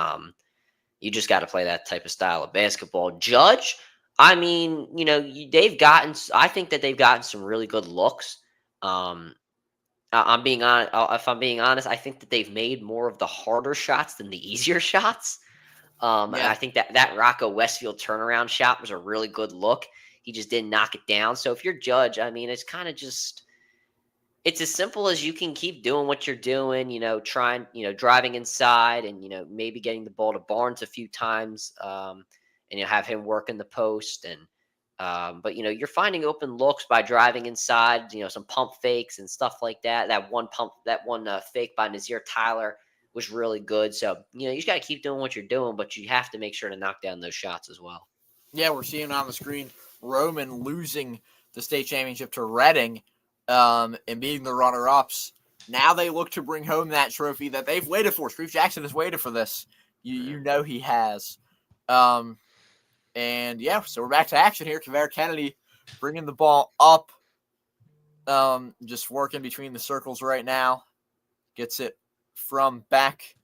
you just got to play that type of style of basketball. Judge, I mean, I think that they've gotten some really good looks. If I'm being honest, I think that they've made more of the harder shots than the easier shots. And I think that Rocco Westfield turnaround shot was a really good look. He just didn't knock it down. So if you're Judge, I mean, it's kind of just, it's as simple as you can keep doing what you're doing, trying, driving inside and, maybe getting the ball to Barnes a few times and, have him work in the post. And, but, you're finding open looks by driving inside, some pump fakes and stuff like that. That one fake by Nazir Tyler was really good. So, you just got to keep doing what you're doing, but you have to make sure to knock down those shots as well. Yeah, we're seeing on the screen Roman losing the state championship to Reading and being the runner-ups. Now they look to bring home that trophy that they've waited for. Sharif Jackson has waited for this. You know he has. And yeah, so we're back to action here. Kavere Kennedy bringing the ball up. Just working between the circles right now. Gets it from Beck.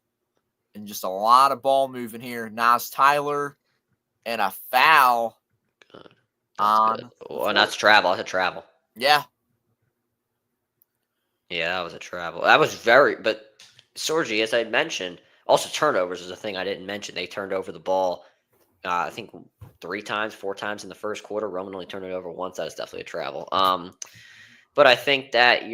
And just a lot of ball moving here. Nas Tyler and a foul. Good. That's good. Oh, and that's travel. That's a travel. Yeah. Yeah, that was a travel. That was but Sorgi, as I mentioned, also turnovers is a thing I didn't mention. They turned over the ball, I think 4 times in the first quarter. Roman only turned it over once. That was definitely a travel. But I think that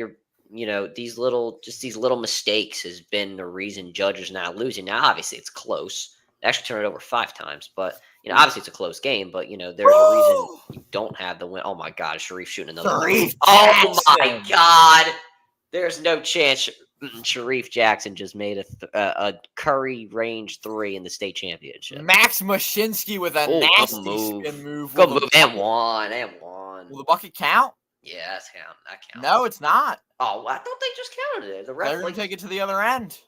these little mistakes has been the reason Judge is not losing. Now, obviously, it's close. They actually turned it over 5 times, but obviously it's a close game. But there's a reason you don't have the win. Oh my God, Sharif shooting another one. Oh my God. There's no chance Sharif Jackson just made a Curry range 3 in the state championship. Max Mashinsky with a nasty spin move. Good move. And one. Will the bucket count? Yeah, that counts. No, it's not. Oh, I thought they just counted it. The ref, they're going to take it to the other end.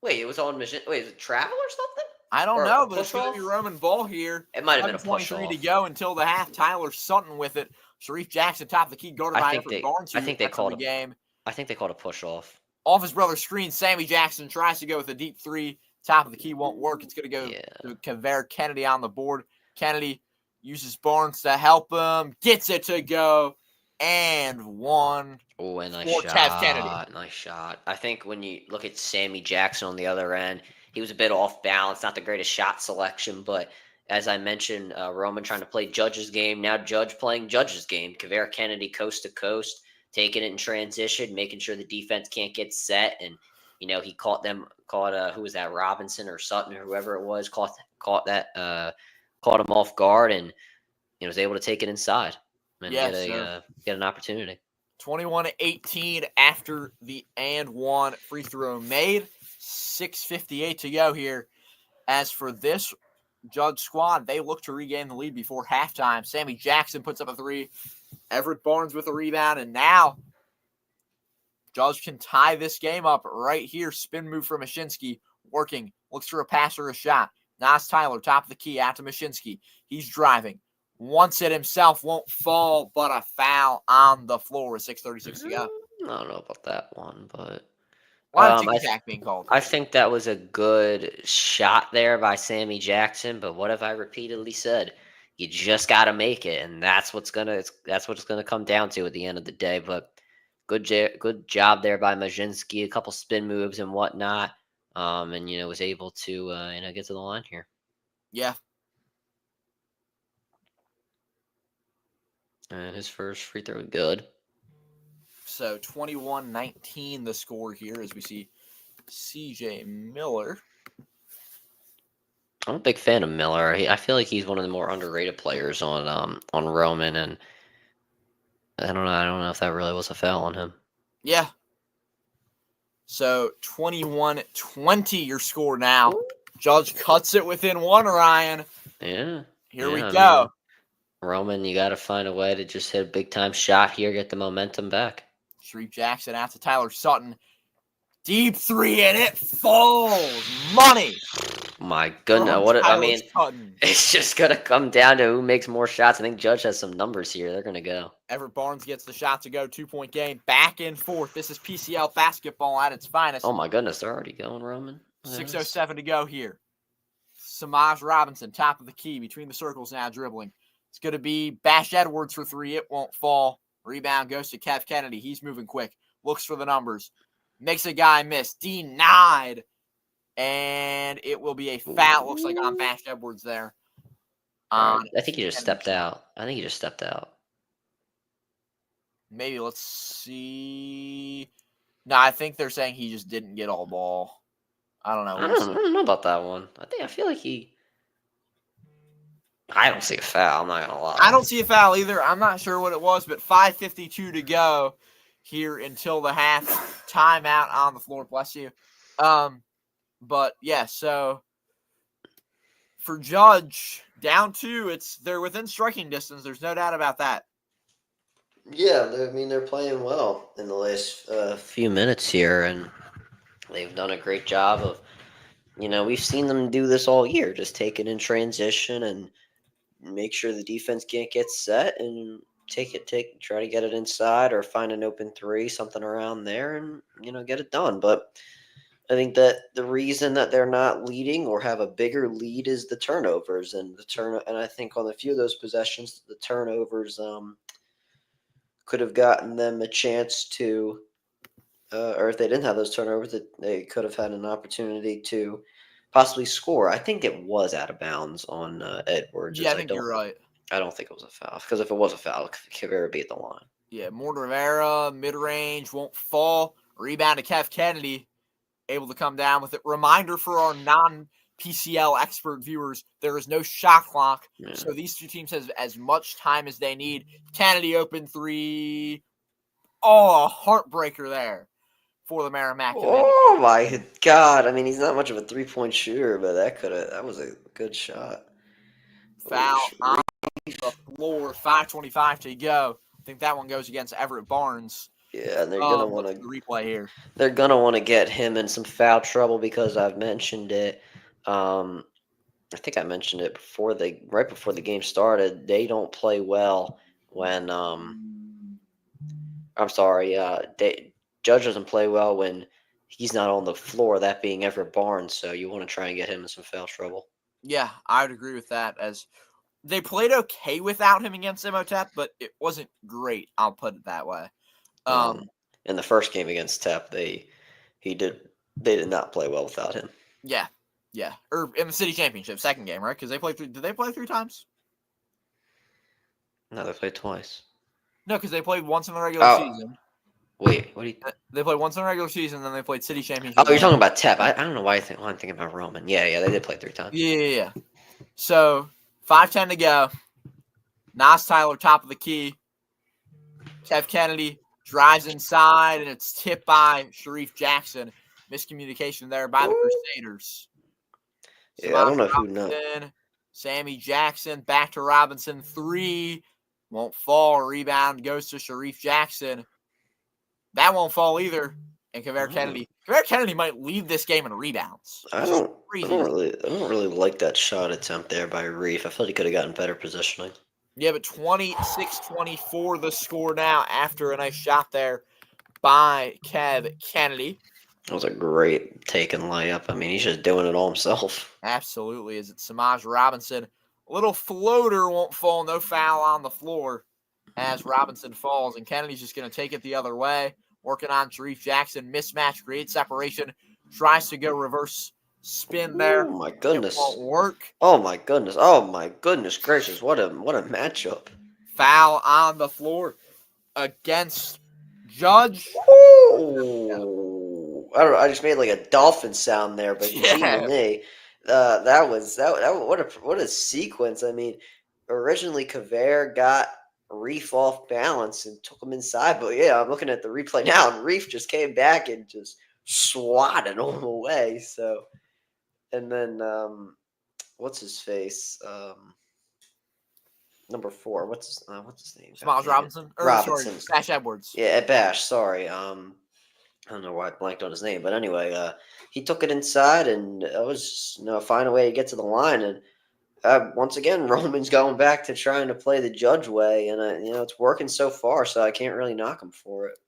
Wait, it was on Mashinsky. Wait, is it travel or something? I don't know, but it's going to be Roman ball here. It might have been a push off. 23 to go until the half. Tyler Sutton with it. Sharif Jackson top of the key. Guarded by Everett Barnes. I think they called a game. I think they called a push off. Off his brother's screen, Sammy Jackson tries to go with a deep 3. Top of the key won't work. It's going to go to Kavere Kennedy on the board. Kennedy uses Barnes to help him. Gets it to go. And one. Oh, and nice shot. Kennedy. Nice shot. I think when you look at Sammy Jackson on the other end, he was a bit off balance. Not the greatest shot selection, but as I mentioned, Roman trying to play Judge's game. Now Judge playing Judge's game. Kavere Kennedy coast to coast, taking it in transition, making sure the defense can't get set. And, he caught who was that, Robinson or Sutton or whoever it was, caught him off guard and was able to take it inside and get an opportunity. 21-18 after the and one free throw made. 6:58 to go here. As for this Judge squad, they look to regain the lead before halftime. Sammy Jackson puts up a 3. Everett Barnes with a rebound. And now Judge can tie this game up right here. Spin move from Mashinsky. Working. Looks for a pass or a shot. Nas Tyler, top of the key, out to Mashinsky. He's driving. Wants it himself. Won't fall, but a foul on the floor with 6:36 to go. I don't know about that one, but being called. I think that was a good shot there by Sammy Jackson, but what have I repeatedly said? You just got to make it, and that's what it's gonna come down to at the end of the day. But good job there by Majinski, a couple spin moves and whatnot, and was able to get to the line here. Yeah. And his first free throw, good. So 21-19 the score here as we see CJ Miller. I'm a big fan of Miller. I feel like he's one of the more underrated players on Roman, and I don't know if that really was a foul on him. Yeah. So 21-20 your score now. Judge cuts it within 1, Ryan. Yeah. Here we go. Roman, you got to find a way to just hit a big-time shot here, get the momentum back. Sharif Jackson out to Tyler Sutton. Deep 3, and it falls. Money. My goodness. It's just going to come down to who makes more shots. I think Judge has some numbers here. They're going to go. Everett Barnes gets the shot to go. 2-point game. Back and forth. This is PCL basketball at its finest. Oh, my goodness. They're already going, Roman. 6:07 to go here. Samaj Robinson, top of the key, between the circles now, dribbling. It's going to be Bash Edwards for 3. It won't fall. Rebound goes to Kev Kennedy. He's moving quick. Looks for the numbers. Makes a guy miss. Denied. And it will be a foul. Looks like on Bash Edwards there. I think he just stepped out. Maybe let's see. No, I think they're saying he just didn't get all ball. I don't know. I don't know about that one. I feel like I don't see a foul. I'm not going to lie. I don't see a foul either. I'm not sure what it was, but 5:52 to go here until the half. Timeout on the floor. Bless you. But yeah, so for Judge, down 2, they're within striking distance. There's no doubt about that. Yeah, they're playing well in the last few minutes here, and they've done a great job of, we've seen them do this all year, just take it in transition and make sure the defense can't get set and try to get it inside or find an open three, something around there, and get it done. But I think that the reason that they're not leading or have a bigger lead is the turnovers and and I think on a few of those possessions, the turnovers could have gotten them a chance to, or if they didn't have those turnovers, that they could have had an opportunity to possibly score. I think it was out of bounds on Edwards. Yeah, I think you're right. I don't think it was a foul, because if it was a foul, Kavera would be at the line. Yeah, Morton Rivera, mid-range, won't fall. Rebound to Kev Kennedy, able to come down with it. Reminder for our non-PCL expert viewers, there is no shot clock, so these two teams have as much time as they need. Kennedy open 3. Oh, a heartbreaker there for the Merrimack. Oh my God! I mean, he's not much of a three-point shooter, but that was a good shot. Foul on the floor. 5:25 to go. I think that one goes against Everett Barnes. Yeah, and they're gonna want to replay here. They're gonna want to get him in some foul trouble because I've mentioned it. I think I mentioned it right before the game started. They don't play well when I'm sorry. Judge doesn't play well when he's not on the floor. That being Everett Barnes, so you want to try and get him in some foul trouble. Yeah, I would agree with that. As they played okay without him against Imhotep, but it wasn't great. I'll put it that way. In the first game against Tep, they did not play well without him. Yeah. Or in the city championship, second game, right? Because they played 3. Did they play 3 times? No, they played twice. No, because they played once in the regular season. Wait, what do you? They played once in the regular season, then they played city championship. Oh, you're talking about Tep. I don't know why I'm thinking about Roman. Yeah, they did play 3 times. Yeah. So 5:10 to go. Nas Tyler, top of the key. Kev Kennedy drives inside, and it's tipped by Sharif Jackson. Miscommunication there by the Crusaders. Yeah, I don't know who knows. Sammy Jackson back to Robinson. 3 won't fall. Rebound goes to Sharif Jackson. That won't fall either. And Kaveri Kennedy might lead this game in rebounds. I don't really like that shot attempt there by Reef. I felt he could have gotten better positioning. Yeah, but 26-24 the score now after a nice shot there by Kev Kennedy. That was a great take and layup. I mean, he's just doing it all himself. Absolutely. Is it Samaj Robinson? A little floater won't fall. No foul on the floor as Robinson falls. And Kennedy's just going to take it the other way. Working on Sharif Jackson. Mismatch, creates separation. Tries to go reverse spin there. Oh, my goodness. It won't work. Oh, my goodness. Oh, my goodness gracious. What a matchup. Foul on the floor against Judge. Oh. I don't know. I just made like a dolphin sound there, but me, what a sequence. I mean, originally Kaveri got Reef off balance and took him inside, but yeah, I'm looking at the replay now, and Reef just came back and just swatted him away. So, and then what's his face? Number 4. What's his name? Smiles Robinson. Robinson. Bash Edwards. Yeah, Bash. Sorry. I don't know why I blanked on his name, but anyway, he took it inside, and it was find a way to get to the line. And once again, Roman's going back to trying to play the Judge way, and it's working so far, so I can't really knock him for it.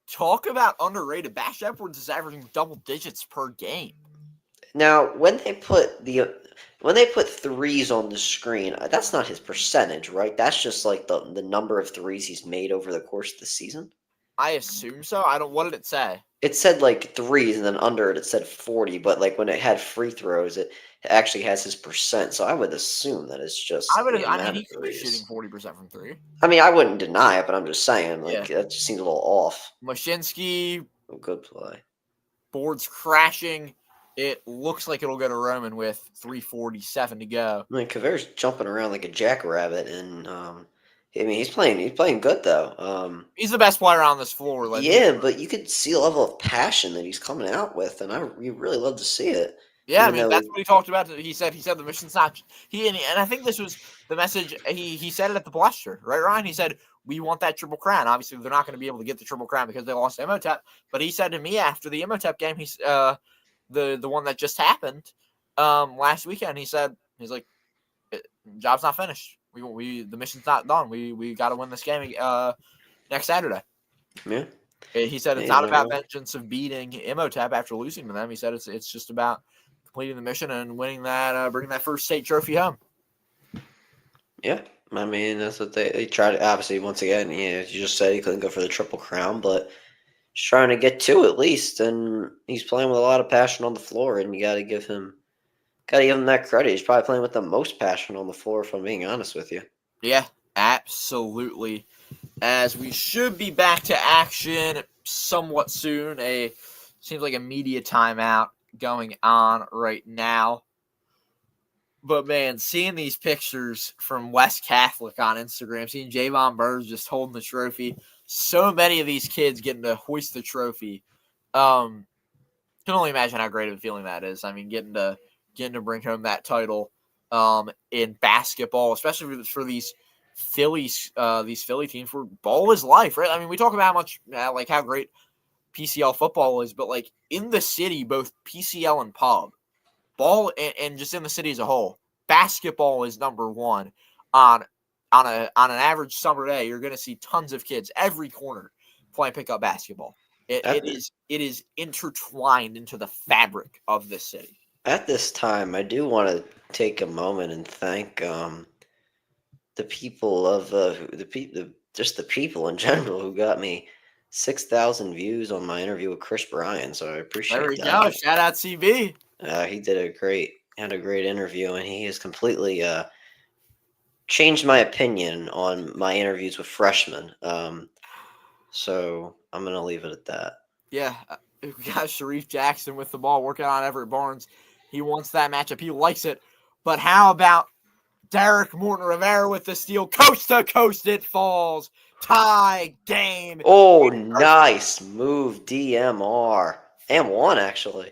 Talk about underrated. Bash Edwards is averaging double digits per game. Now, when they put threes on the screen, that's not his percentage, right? That's just like the number of threes he's made over the course of the season. I assume so. What did it say? It said like threes, and then under it said 40. But like when it had free throws, it actually has his percent. So I would assume that it's just. He could be shooting 40% from 3. I mean, I wouldn't deny it, but I'm just saying that just seems a little off. Mashinsky. Good play. Boards crashing. It looks like it'll go to Roman with 3:47 to go. I mean, Kaveri's jumping around like a jackrabbit, and I mean, he's playing good though. He's the best player on this floor. Let me Yeah, but you could see a level of passion that he's coming out with, and you really love to see it. Yeah, I Even mean though, that's what he talked about. He said the mission's not and I think this was the message he said it at the Palestra, right, Ryan? He said we want that triple crown. Obviously, they're not going to be able to get the triple crown because they lost Imhotep. But he said to me after the Imhotep game, he's the one that just happened last weekend. He's like, job's not finished. We the mission's not done. We got to win this game next Saturday. yeah, He said it's he's not not about wrong. vengeance of beating Imhotep after losing to them. He said it's just about completing the mission and winning that, bringing that first state trophy home. Yeah, I mean that's what they tried. Obviously, once again, you just said he couldn't go for the triple crown, but he's trying to get two at least, and he's playing with a lot of passion on the floor, and you got to give him that credit. He's probably playing with the most passion on the floor, if I'm being honest with you. Yeah, absolutely. As we should be back to action somewhat soon. Seems like a media timeout going on right now. But man, seeing these pictures from West Catholic on Instagram, seeing Javon Burrs just holding the trophy, so many of these kids getting to hoist the trophy. Can only imagine how great of a feeling that is. I mean, getting to bring home that title in basketball, especially for these Philly teams where ball is life, right? I mean, we talk about how much like how great PCL football is, but like in the city, both PCL and pub ball and just in the city as a whole, basketball is number one on an average summer day. You're going to see tons of kids every corner playing pickup basketball. At, It is intertwined into the fabric of this city. at this time, I do want to take a moment and thank the people of just the people in general who got me 6,000 views on my interview with Chris Bryan. So I There appreciate we that. go. Shout out CB. He had a great interview, and he has completely changed my opinion on my interviews with freshmen. So I'm gonna leave it at that. Yeah, we got Sharif Jackson with the ball working on Everett Barnes. He wants that matchup. He likes it. But how about Derek Morton Rivera with the steal? Coast to coast it falls. Tie game. Oh, nice move, DMR. And one, actually.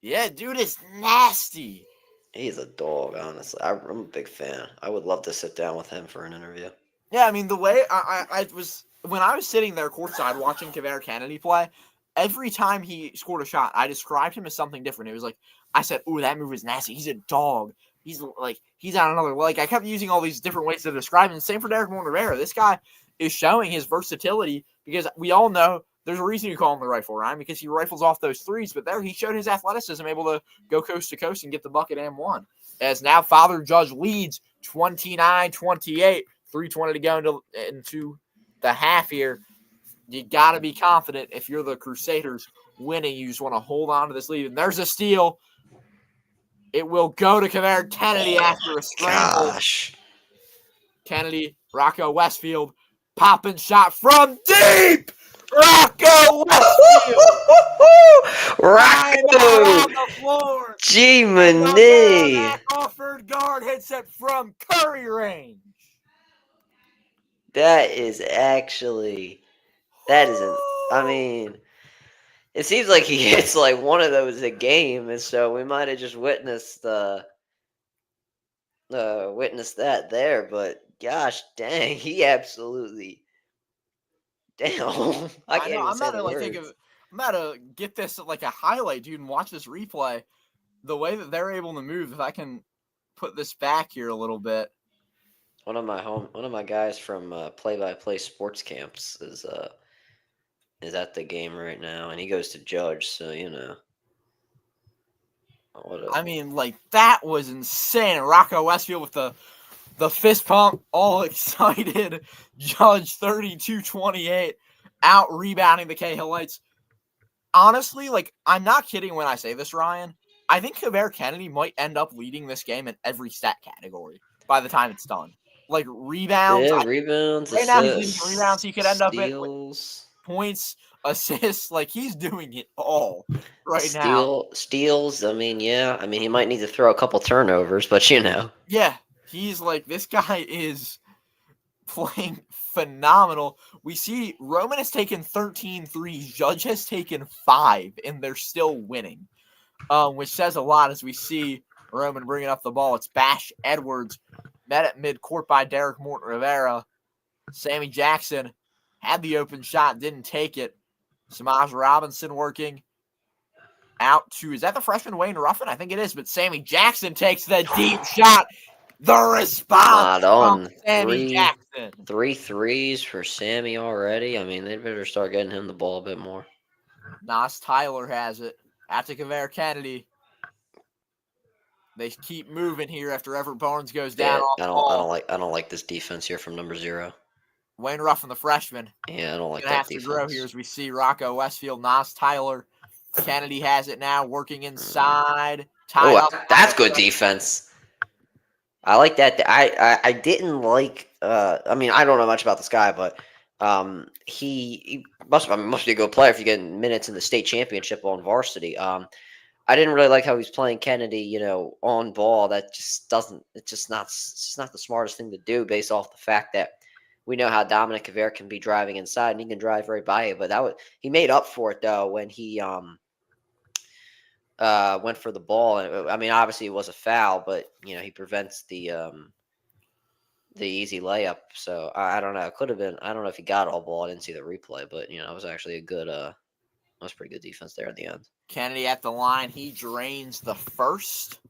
Yeah, dude is nasty. He's a dog, honestly. I'm a big fan. I would love to sit down with him for an interview. Yeah, I mean, the way I was, when I was sitting there courtside watching Kaveri Kennedy play, every time he scored a shot, I described him as something different. It was like, I said, ooh, that move is nasty. He's a dog. He's on another, like, I kept using all these different ways to describe him. Same for Derek Morton Rivera. This guy is showing his versatility because we all know there's a reason you call him the rifle, Ryan, because he rifles off those threes. But there he showed his athleticism, able to go coast to coast and get the bucket and one. As now Father Judge leads 29-28, 3:20 to go into the half here. You got to be confident if you're the Crusaders winning. You just want to hold on to this lead. And there's a steal. It will go to Kaveri Kennedy after a scramble. Gosh. Kennedy, Rocco Westfield, popping shot from deep. Rocco Westfield. Rocco. On the floor. Gee, Mani. Offered guard hits it from Curry range. That is I mean, it seems like he hits like one of those a game, and so we might have just witnessed that there. But gosh, dang, he absolutely damn. I can't know. even I'm say about the to words. I'm about to get this like a highlight, dude, and watch this replay. The way that they're able to move. If I can put this back here a little bit. One of my guys from Play by Play Sports Camps is at the game right now, and he goes to judge. So you know. I mean, like that was insane. Rocco Westfield with the fist pump, all excited. Judge 32-28, out rebounding the Cahill Lights. Honestly, like I'm not kidding when I say this, Ryan. I think Kaveri Kennedy might end up leading this game in every stat category by the time it's done. Like rebounds. Yeah, rebounds, Right now he's leading rebounds. assists, He could end up at steals. points, assists. Like he's doing it all right now. Steals. I mean, yeah. I mean, he might need to throw a couple turnovers, but you know. Yeah, he's like this guy is playing phenomenal. We see Roman has taken 13 threes. Judge has taken 5, and they're still winning, which says a lot as we see Roman bringing up the ball. It's Bash Edwards, met at midcourt by Derek Morton Rivera. Sammy Jackson had the open shot, didn't take it. Samaj Robinson working out to, is that the freshman Wayne Ruffin? I think it is, but Sammy Jackson takes the deep shot. The response Not on. from Sammy Jackson. 3 threes for Sammy already. I mean, they better start getting him the ball a bit more. Nas Tyler has it. Out to Kavere Kennedy. They keep moving here after Everett Barnes goes down. Yeah, I don't like this defense here from number 0. Wayne Ruffin, the freshman. Yeah, I don't like Gonna that have defense. to grow here as we see Rocco Westfield, Nas Tyler. Kennedy has it now, working inside. That's good defense. I like that. I didn't like. I mean, I don't know much about this guy, but he must be a good player if you get minutes in the state championship on varsity. I didn't really like how he's playing Kennedy, on ball. That just doesn't. It's just not the smartest thing to do based off the fact that we know how dominant Kavere can be driving inside, and he can drive right by you. But he made up for it though when he went for the ball. I mean, obviously it was a foul, but he prevents the easy layup. So I don't know. It could have been. I don't know if he got all ball. I didn't see the replay, but it was actually a good. It was pretty good defense there at the end. Kennedy at the line. He drains the first.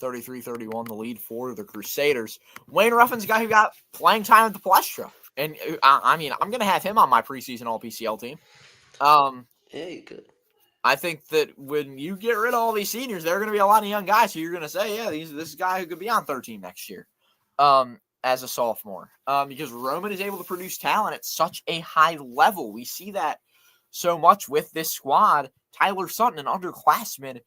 33-31, the lead for the Crusaders. Wayne Ruffin's a guy who got playing time at the Palestra. And, I mean, I'm going to have him on my preseason All-PCL team. Yeah, you could. I think that when you get rid of all these seniors, there are going to be a lot of young guys who you're going to say, yeah, this guy who could be on 13 next year as a sophomore. Because Roman is able to produce talent at such a high level. We see that so much with this squad. Tyler Sutton, an underclassman,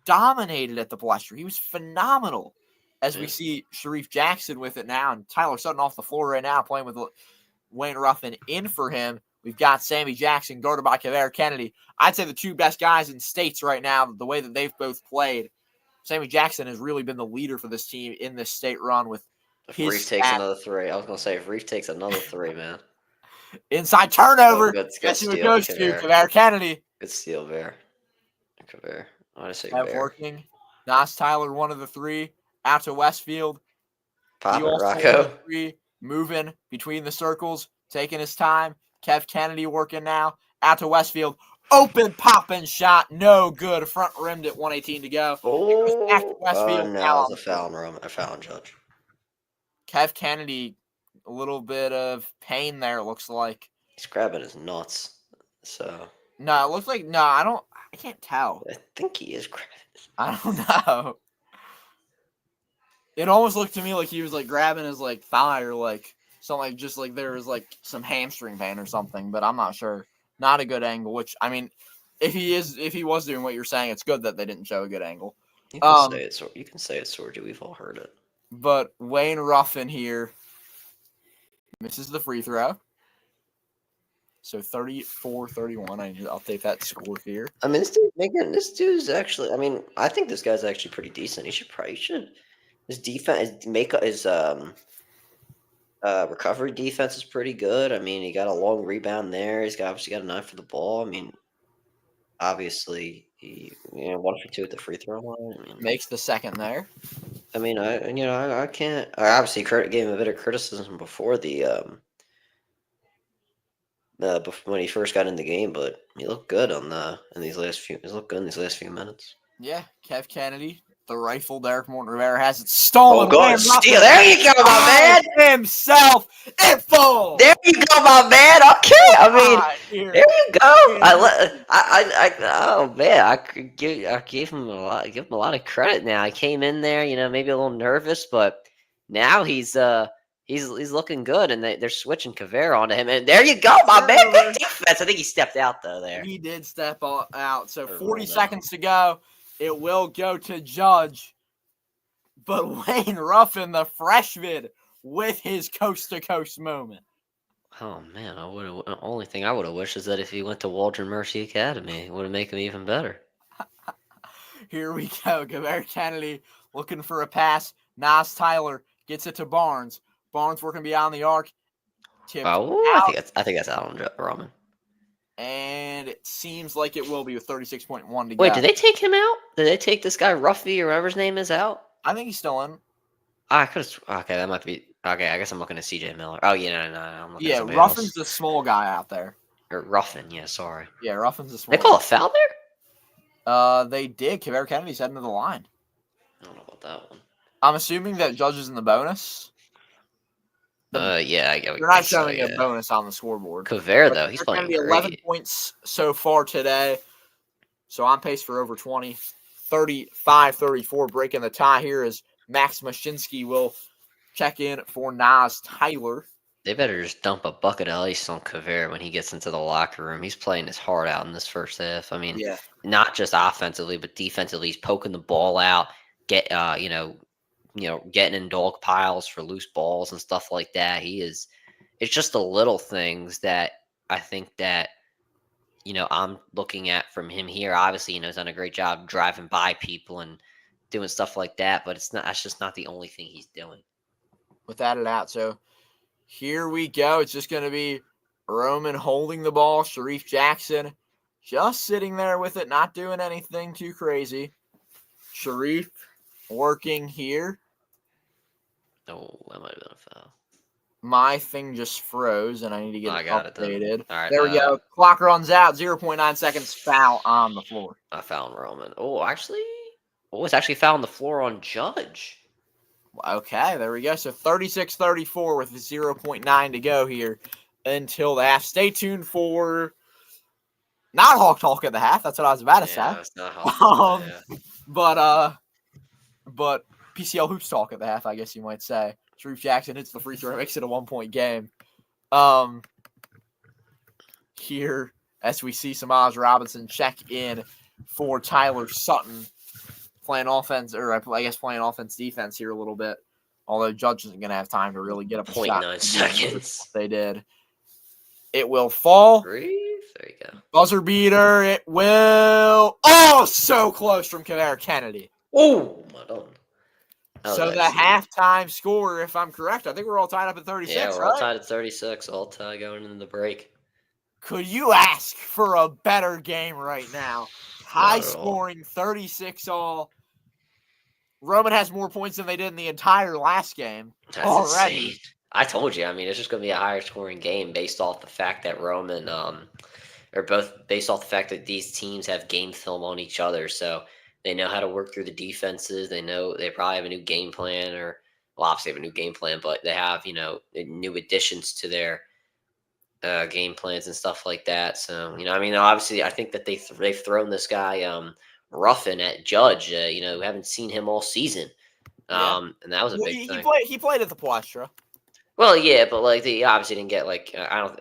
dominated at the Palestra. He was phenomenal. As we see Sharif Jackson with it now, and Tyler Sutton off the floor right now playing with Wayne Ruffin in for him. We've got Sammy Jackson guarded by Kavere Kennedy. I'd say the two best guys in states right now, the way that they've both played. Sammy Jackson has really been the leader for this team in this state run with his Reef takes another 3. I was going to say, if Reef takes another 3, man. Inside turnover. Guess who it goes to. Kavere Kennedy. Good steal there. Kavere. I want to say Kavere. Working. Nas Tyler, one of the 3. Out to Westfield. Pop it, Rocco. 3, moving between the circles, taking his time. Kev Kennedy working now. Out to Westfield. Open popping shot. No good. Front rimmed at 1:18 to go. Oh, Westfield. No, it was a foul on Judge. Kev Kennedy, a little bit of pain there, it looks like. He's grabbing his nuts. So. No, it looks like, I can't tell. I think he is grabbing his nuts. I don't know. It almost looked to me like he was like grabbing his like thigh or like something, like just like there was like some hamstring pain or something, but I'm not sure. Not a good angle, which I mean, if he was doing what you're saying, it's good that they didn't show a good angle. You can say it, you can say it, Sorgi. We've all heard it. But Wayne Ruffin here misses the free throw. So 34-31. I need to update that score here. I mean, this dude's actually. I mean, I think this guy's actually pretty decent. He should. His defense, his recovery defense is pretty good. I mean, he got a long rebound there. He's obviously got an eye for the ball. I mean, obviously he 1 for 2 at the free throw line. I mean, makes the second there. I mean, I can't. I obviously gave him a bit of criticism before when he first got in the game, but he looked good in these last few minutes. Yeah, Kev Kennedy. The rifle, Derek Morton Rivera has it stolen. Oh, go steal. There you go, my man. Himself. It falls. There you go, my man. Okay. I mean, there you go. Oh man, I gave him a lot of credit now. I came in there, maybe a little nervous, but now he's looking good, and they're switching Kavere onto him. And there you go, my man. Good defense. I think he stepped out though there. He did step out. So 40 seconds to go. It will go to Judge, but Wayne Ruffin, the freshman, with his coast-to-coast moment. Oh man, the only thing I would have wished is that if he went to Waldron Mercy Academy, it would have made him even better. Here we go. Kavere Kennedy looking for a pass. Nas Tyler gets it to Barnes. Barnesworth can be on the arc. Tipped Oh, out. I think that's out on Roman. And it seems like it will be with 36.1 to go. Wait, did they take him out? Did they take this guy Ruffy or whatever his name is out? I think he's still in. I could have. Okay, that might be. Okay, I guess I'm looking at CJ Miller. Oh, yeah, no, I'm looking at Yeah, somebody Ruffin's else. the small guy out there. Or Ruffin, yeah, sorry. Yeah, Ruffin's the small They call guy. a foul there? They did. Kaveri Kennedy's heading to the line. I don't know about that one. I'm assuming that judges in the bonus. Yeah, I get what They're not guess so, showing a yeah. bonus on the scoreboard. Kaveri, though, he's Kaveri playing Kennedy, 11 great. points so far today. So on pace for over 20. 35-34, breaking the tie here as Max Mashinsky will check in for Nas Tyler. They better just dump a bucket of ice on Kaveri when he gets into the locker room. He's playing his heart out in this first half. I mean, Yeah. not just offensively, but defensively. He's poking the ball out, getting in dog piles for loose balls and stuff like that. It's just the little things that I think that, I'm looking at from him here. Obviously, he's done a great job driving by people and doing stuff like that, but that's just not the only thing he's doing. Without it out. So here we go. It's just going to be Roman holding the ball. Sharif Jackson just sitting there with it, not doing anything too crazy. Sharif working here. Oh, that might have been a foul. My thing just froze, and I need to get it updated. All right, there we go. Clock runs out. 0.9 seconds. Foul on the floor. I found Roman. It's actually foul on the floor on Judge. Okay, there we go. So 36-34 with 0.9 to go here until the half. Stay tuned for not Hawk Talk at the half. That's what I was about to say. It's not Hawk Talk. But PCL Hoops Talk at the half, I guess you might say. Sharif Jackson hits the free throw, makes it a 1-point game. Here, as we see Samaj Robinson check in for Tyler Sutton, playing offense defense here a little bit. Although Judge isn't going to have time to really get up a shot. 0.9 seconds. They did. It will fall. There you go. Buzzer beater. It will. Oh, so close from Kaveri Kennedy. Oh, my God. So the halftime score, if I'm correct, I think we're all tied up at 36. Yeah, we're all tied at 36. All tied going into the break. Could you ask for a better game right now? High scoring, 36 all. Roman has more points than they did in the entire last game. That's already. Insane. I told you. I mean, it's just going to be a higher scoring game based off the fact that Roman, or both based off the fact that these teams have game film on each other. So they know how to work through the defenses. They know they probably have a new game plan, obviously have a new game plan, but they have, new additions to their game plans and stuff like that. So, obviously I think that they've thrown this guy, Ruffin at Judge, we haven't seen him all season. And that was a big thing. He played at the Palestra. Well, yeah, but they obviously didn't get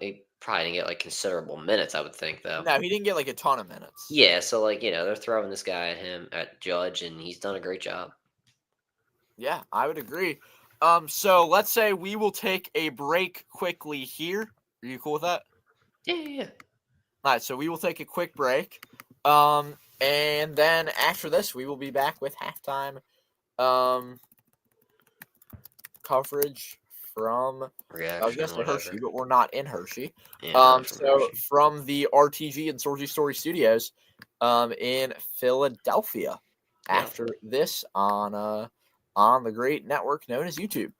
he probably didn't get considerable minutes, I would think, though. No, he didn't get a ton of minutes. Yeah, so they're throwing this guy at Judge, and he's done a great job. Yeah, I would agree. So let's say we will take a break quickly here. Are you cool with that? Yeah. All right, so we will take a quick break. And then after this, we will be back with halftime coverage from Reaction, I was going to say Hershey, but we're not in Hershey. Yeah, Hershey. From the RTG and Sorgi Story Studios in Philadelphia. After this on the great network known as YouTube.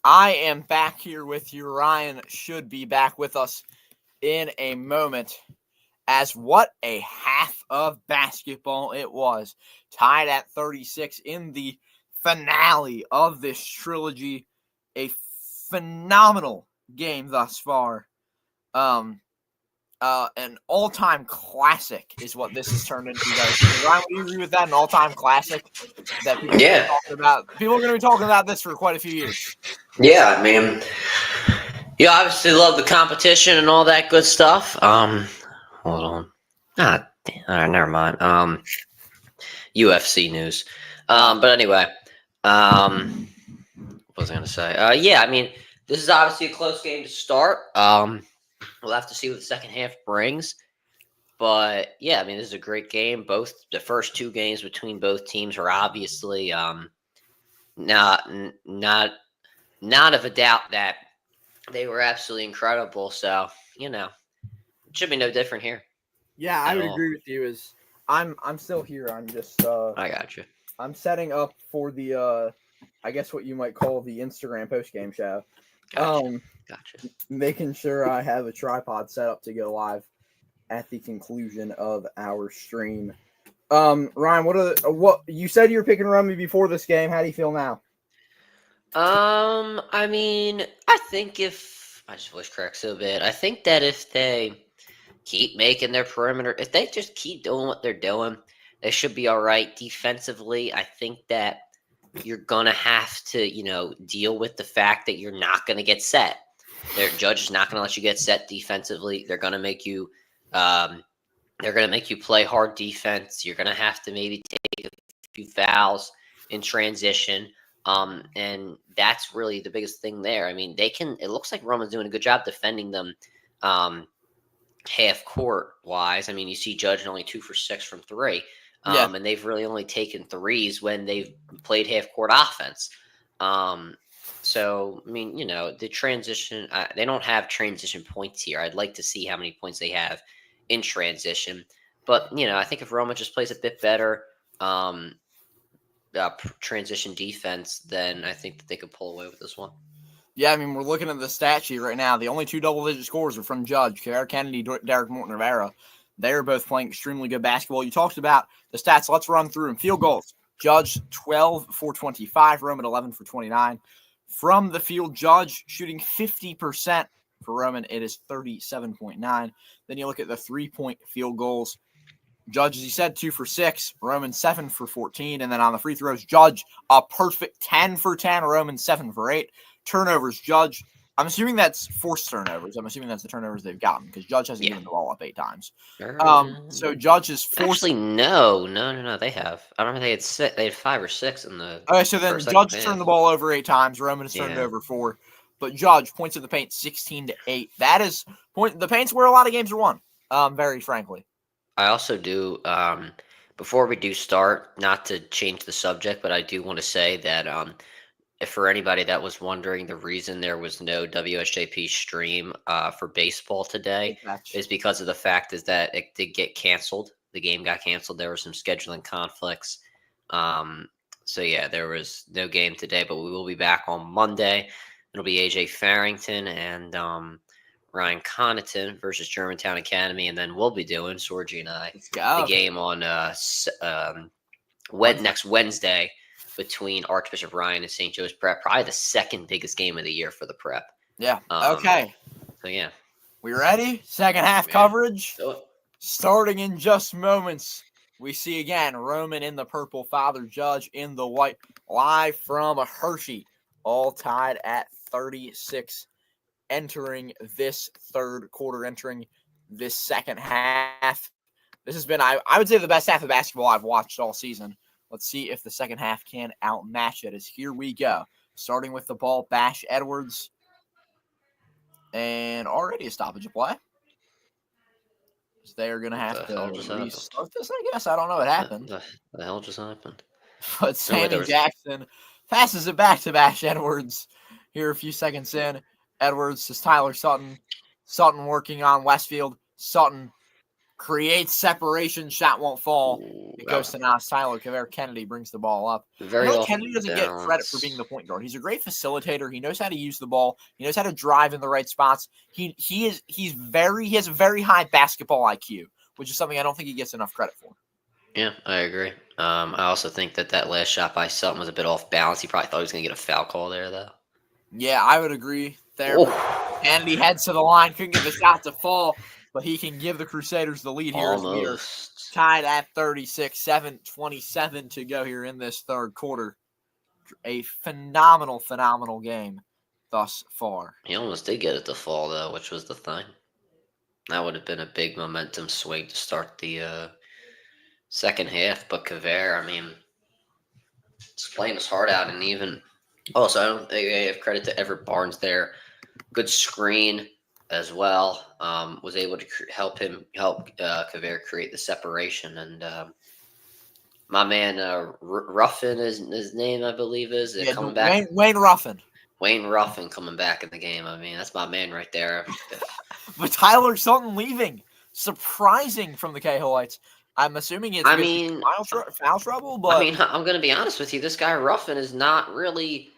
I am back here with you. Ryan should be back with us in a moment. As what a half of basketball it was. Tied at 36 in the finale of this trilogy. A phenomenal game thus far. An all-time classic is what this has turned into, guys. Ryan, would you agree with that? An all-time classic that people are Yeah. talking about. People are going to be talking about this for quite a few years. Yeah, I mean, you obviously love the competition and all that good stuff. Hold on. All right, never mind. UFC news. But anyway, what was I going to say? Yeah, I mean, this is obviously a close game to start. We'll have to see what the second half brings. But yeah, I mean, this is a great game. Both the first two games between both teams are obviously not of a doubt that they were absolutely incredible. So it should be no different here. Yeah, I would agree with you. I'm still here. I'm just I got you. I'm setting up for the I guess what you might call the Instagram post game show. Gotcha. Making sure I have a tripod set up to go live at the conclusion of our stream. Ryan, what you said you were picking Rummy before this game. How do you feel now? I mean, I think I just voice cracked so bad. I think that if they keep making their perimeter, if they just keep doing what they're doing, they should be all right. Defensively, I think that you're gonna have to, deal with the fact that you're not gonna get set. Their judge is not gonna let you get set defensively. They're gonna make you play hard defense. You're gonna have to maybe take a few fouls in transition. And that's really the biggest thing there. I mean, it looks like Roman's doing a good job defending them half court wise. I mean, you see Judge only 2 for 6 from 3. And they've really only taken threes when they've played half court offense. So, I mean, the transition, they don't have transition points here. I'd like to see how many points they have in transition. But, I think if Roma just plays a bit better transition defense, then I think that they could pull away with this one. Yeah, I mean, we're looking at the stat sheet right now. The only 2 double-digit scores are from Judge, Kevin Kennedy, Derek Morton Rivera. They're both playing extremely good basketball. You talked about the stats. Let's run through them. Field goals. Judge, 12 for 25. Roman, 11 for 29. From the field, Judge shooting 50%. For Roman, it is 37.9. Then you look at the 3-point field goals. Judge, as you said, 2 for 6. Roman, 7 for 14. And then on the free throws, Judge, a perfect 10 for 10. Roman, 7 for 8. Turnovers, Judge. I'm assuming that's forced turnovers. I'm assuming that's the turnovers they've gotten because Judge hasn't given the ball up 8 times. So Judge is forced. Actually, no. They have. I don't know. They had 5 or 6 in the. Okay, so then Judge has turned the ball over 8 times. Roman has turned it over 4. But Judge points in the paint 16-8. That is the paint's where a lot of games are won. Very frankly. I also do. Before we do start, not to change the subject, but I do want to say that if for anybody that was wondering, the reason there was no WSJP stream for baseball today is because of the fact is that it did get canceled. The game got canceled. There were some scheduling conflicts. So yeah, there was no game today, but we will be back on Monday. It'll be AJ Farrington and Ryan Connaughton versus Germantown Academy, and then we'll be doing Sorgi and I the game on next Wednesday between Archbishop Ryan and St. Joe's Prep. Probably the second biggest game of the year for the Prep. Yeah. Okay. So yeah, we ready? Second half coverage starting in just moments. We see again Roman in the purple, Father Judge in the white. Live from Hershey, all tied at 36. Entering this third quarter, entering this second half. This has been, I would say, the best half of basketball I've watched all season. Let's see if the second half can outmatch it. As here we go. Starting with the ball, Bash Edwards. And already a stoppage of play. So they are going to have to restart this, I guess. I don't know what happened. The hell just happened? But Sammy Jackson passes it back to Bash Edwards here a few seconds in. Edwards to Tyler Sutton. Sutton working on Westfield. Sutton creates separation, shot won't fall. Ooh, It that goes was to Nas Tyler. Kaveri Kennedy brings the ball up. I very feel like off Kennedy doesn't get credit for being balance. the point guard. He's a great facilitator. He knows how to use the ball. He knows how to drive in the right spots. He has a very high basketball IQ, which is something I don't think he gets enough credit for. Yeah, I agree. I also think that last shot by Sutton was a bit off balance. He probably thought he was going to get a foul call there, though. Yeah, I would agree there. Oh, But Kennedy heads to the line, couldn't get the shot to fall, but he can give the Crusaders the lead here as we are almost. tied at 36, 7:27 to go here in this third quarter. A phenomenal game thus far. He almost did get it to fall, though, which was the thing. That would have been a big momentum swing to start the second half. But Kaveri, I mean, he's playing his heart out, and even also, I don't think I have credit to Everett Barnes there. Good screen as well. Was able to help Kaveri create the separation, and my man Ruffin is his name, I believe, is Yeah, coming back. Wayne Ruffin. Wayne Ruffin coming back in the game. I mean, that's my man right there. But Tyler Sutton leaving. Surprising from the K-Hoites. I'm assuming it's foul trouble, but I mean, I'm going to be honest with you. This guy Ruffin is not really,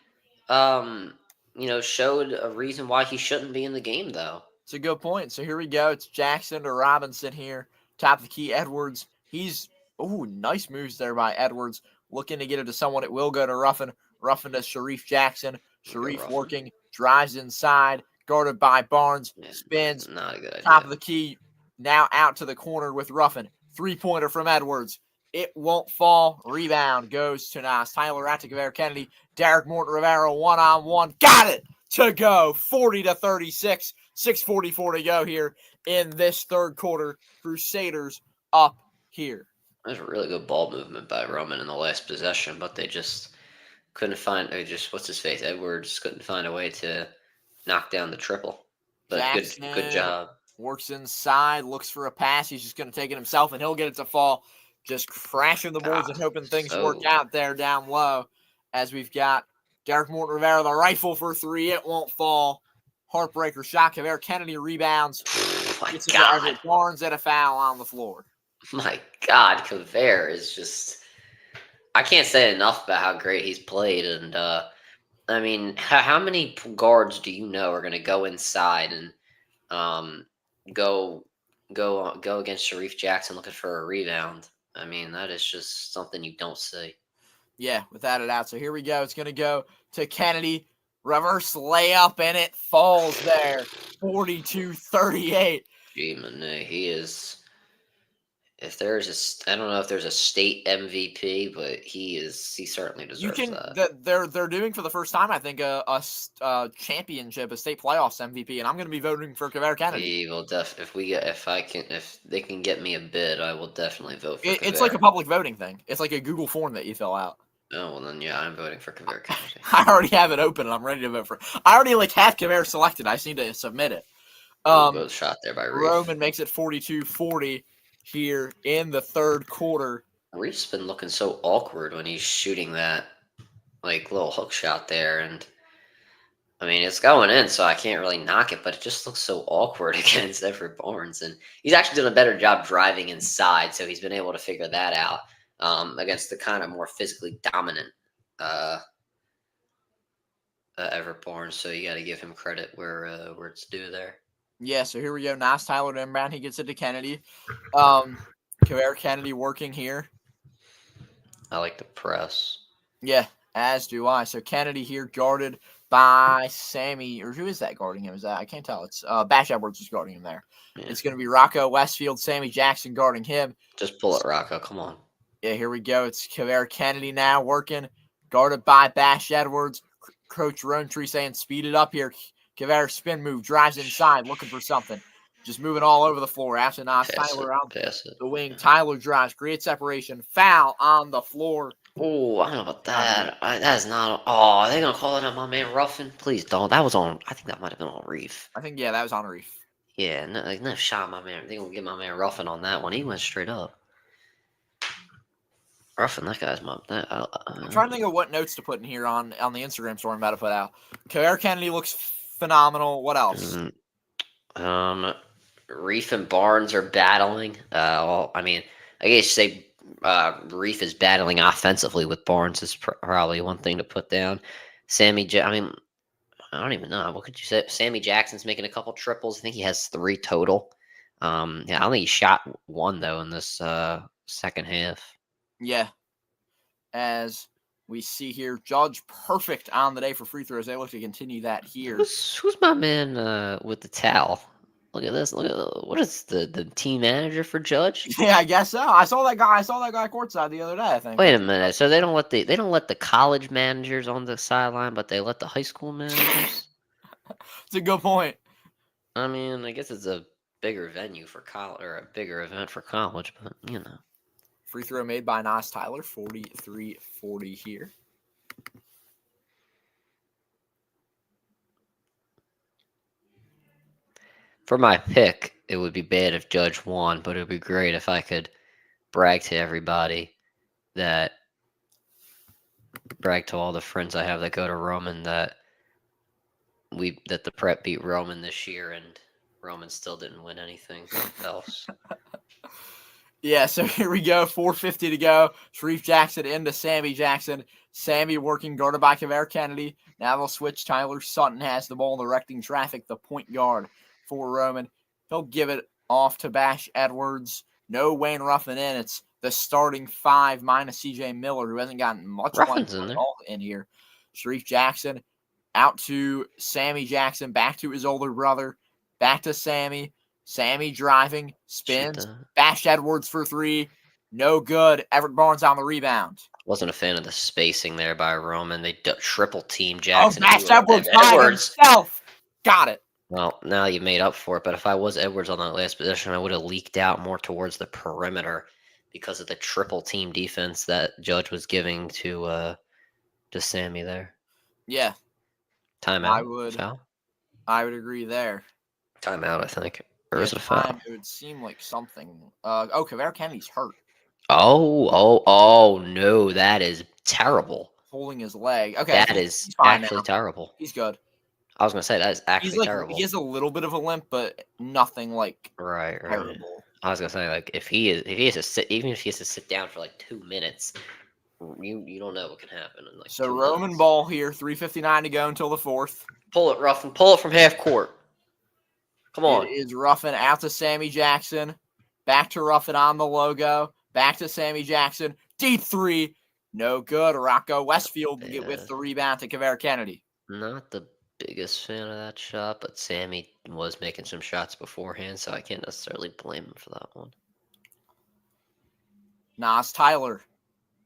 showed a reason why he shouldn't be in the game, though. it's a good point. So here we go. It's Jackson to Robinson here. Top of the key, Edwards. Nice moves there by Edwards. Looking to get it to someone. It will go to Ruffin. Ruffin to Sharif Jackson. Sharif working. Drives inside. Guarded by Barnes. Yeah, Spins. Not a good idea. Top of the key. Now out to the corner with Ruffin. 3-pointer from Edwards. It won't fall. Rebound goes to Nas Tyler out to Kaveri Kennedy. Derek Morton Rivera 1-on-1. Got it to go. 40-36. 6:44 to go here in this third quarter. Crusaders up here. That was a really good ball movement by Roman in the last possession, but they just couldn't find. What's his face? Edwards couldn't find a way to knock down the triple. But Jackson good job. Works inside, looks for a pass. He's just going to take it himself, and he'll get it to fall. Just crashing the boards and hoping things work out there down low. As we've got Derek Morton Rivera, the rifle for three. It won't fall. Heartbreaker shot. Kaveri Kennedy rebounds. My Gets God. Everett Barnes and a foul on the floor. My God, Kaveri is just. I can't say enough about how great he's played. And, I mean, how many guards do you know are going to go inside and go against Sharif Jackson looking for a rebound? I mean, that is just something you don't see. Yeah, without a doubt. So here we go. It's going to go to Kennedy. Reverse layup, and it falls there. 42-38. Gee, man, he is. If there's I don't know if there's a state MVP, but he certainly deserves that. They're doing for the first time, I think, a championship, a state playoffs MVP, and I'm going to be voting for Kaveri Kennedy. He will if they can get me a bid, I will definitely vote for Kaveri. It's like a public voting thing. It's like a Google form that you fill out. Oh, well then, yeah, I'm voting for Kaveri Kennedy. I already have it open, and I'm ready to vote for it. I already have Kaveri selected. I just need to submit it. Good shot there by Reef. Roman makes it 42-40 here in the third quarter. Reef's been looking so awkward when he's shooting that little hook shot there, and I mean it's going in, so I can't really knock it, but it just looks so awkward against Everett Barnes, and he's actually done a better job driving inside, so he's been able to figure that out against the kind of more physically dominant Everett Barnes. So you got to give him credit where it's due there. Yeah, so here we go. Nas Tyler to inbound. He gets it to Kennedy. Kaveri Kennedy working here. I like the press. Yeah, as do I. So Kennedy here guarded by Sammy, or who is that guarding him? Is that I can't tell. It's Bash Edwards is guarding him there. Yeah. It's going to be Rocco Westfield, Sammy Jackson guarding him. Just pull it, Rocco. Come on. Yeah, here we go. It's Kaveri Kennedy now working, guarded by Bash Edwards. Coach Ronetree saying speed it up here. Kaveri spin move, drives inside, looking for something. Just moving all over the floor. After Nas Tyler out the wing. Yeah. Tyler drives, creates separation. Foul on the floor. Oh, I don't know about that. That's not. Oh, they're going to call it on my man Ruffin? Please don't. That was on. I think that might have been on Reef. I think, yeah, that was on Reef. Yeah, no shot, my man. They're going to get my man Ruffin on that one. He went straight up. Ruffin, that guy's mom. I'm trying to think of what notes to put in here on the Instagram story I'm about to put out. Kaveri Kennedy looks phenomenal. What else? Reef and Barnes are battling. I mean, I guess you say Reef is battling offensively with Barnes is probably one thing to put down. I mean, I don't even know. What could you say? Sammy Jackson's making a couple triples. I think he has 3 total. Yeah, I don't think he shot 1 though in this second half. Yeah. As we see here, Judge perfect on the day for free throws. They look to continue that here. Who's my man with the towel? Look at this. Look at what is the team manager for Judge? Yeah, I guess so. I saw that guy courtside the other day, I think. Wait a minute. So they don't let the college managers on the sideline, but they let the high school managers? It's a good point. I mean, I guess it's a bigger venue for college or a bigger event for college, but you know. Free throw made by Nas Tyler, 43-40 here. For my pick, it would be bad if Judge won, but it would be great if I could brag to all the friends I have that go to Roman that the Prep beat Roman this year and Roman still didn't win anything else. Yeah, so here we go. 4:50 to go. Sharif Jackson into Sammy Jackson. Sammy working guarded by Kavere Kennedy. Now they'll switch. Tyler Sutton has the ball directing traffic, the point guard for Roman. He'll give it off to Bash Edwards. No Wayne Ruffin in. It's the starting 5 minus CJ Miller, who hasn't gotten much Ruffin's in there. in here. Sharif Jackson out to Sammy Jackson. Back to his older brother. Back to Sammy. Sammy driving, spins, Bash Edwards for 3, no good. Everett Barnes on the rebound. Wasn't a fan of the spacing there by Roman. They triple team Jackson. Oh, Bash Edwards by himself. Got it. Well, now you made up for it, but if I was Edwards on that last position, I would have leaked out more towards the perimeter because of the triple team defense that Judge was giving to Sammy there. Yeah. Timeout. Foul? I would agree there. Timeout, I think. Or is it a foul? It would seem like something. Kavere Kennedy's hurt. Oh, no. That is terrible. Holding his leg. Okay. That is actually terrible. He's good. I was going to say, that is actually terrible. He has a little bit of a limp, but nothing like terrible. I was going to say, like, even if he has to sit down for like 2 minutes, you don't know what can happen. In like so Roman ball here, 3:59 to go until the 4th. Pull it, Ruffin. Pull it from half court. Come on. It is Ruffin out to Sammy Jackson. Back to Ruffin on the logo. Back to Sammy Jackson. Deep 3. No good. Rocco Westfield to get with the rebound to Kavere Kennedy. Not the biggest fan of that shot, but Sammy was making some shots beforehand, so I can't necessarily blame him for that one. Nas Tyler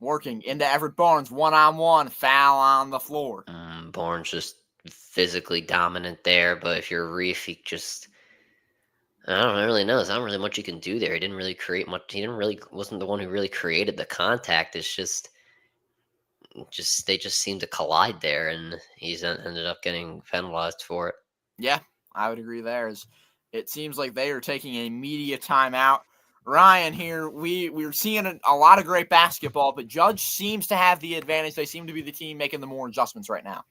working into Everett Barnes. 1-on-1. Foul on the floor. Barnes just physically dominant there, but if you're Reef, he just... I don't really know. There's not really much you can do there. He didn't really create much. Wasn't the one who really created the contact. It's just they just seem to collide there, and he's ended up getting penalized for it. Yeah, I would agree there. It seems like they are taking a media timeout. Ryan, here we're seeing a lot of great basketball, but Judge seems to have the advantage. They seem to be the team making the more adjustments right now.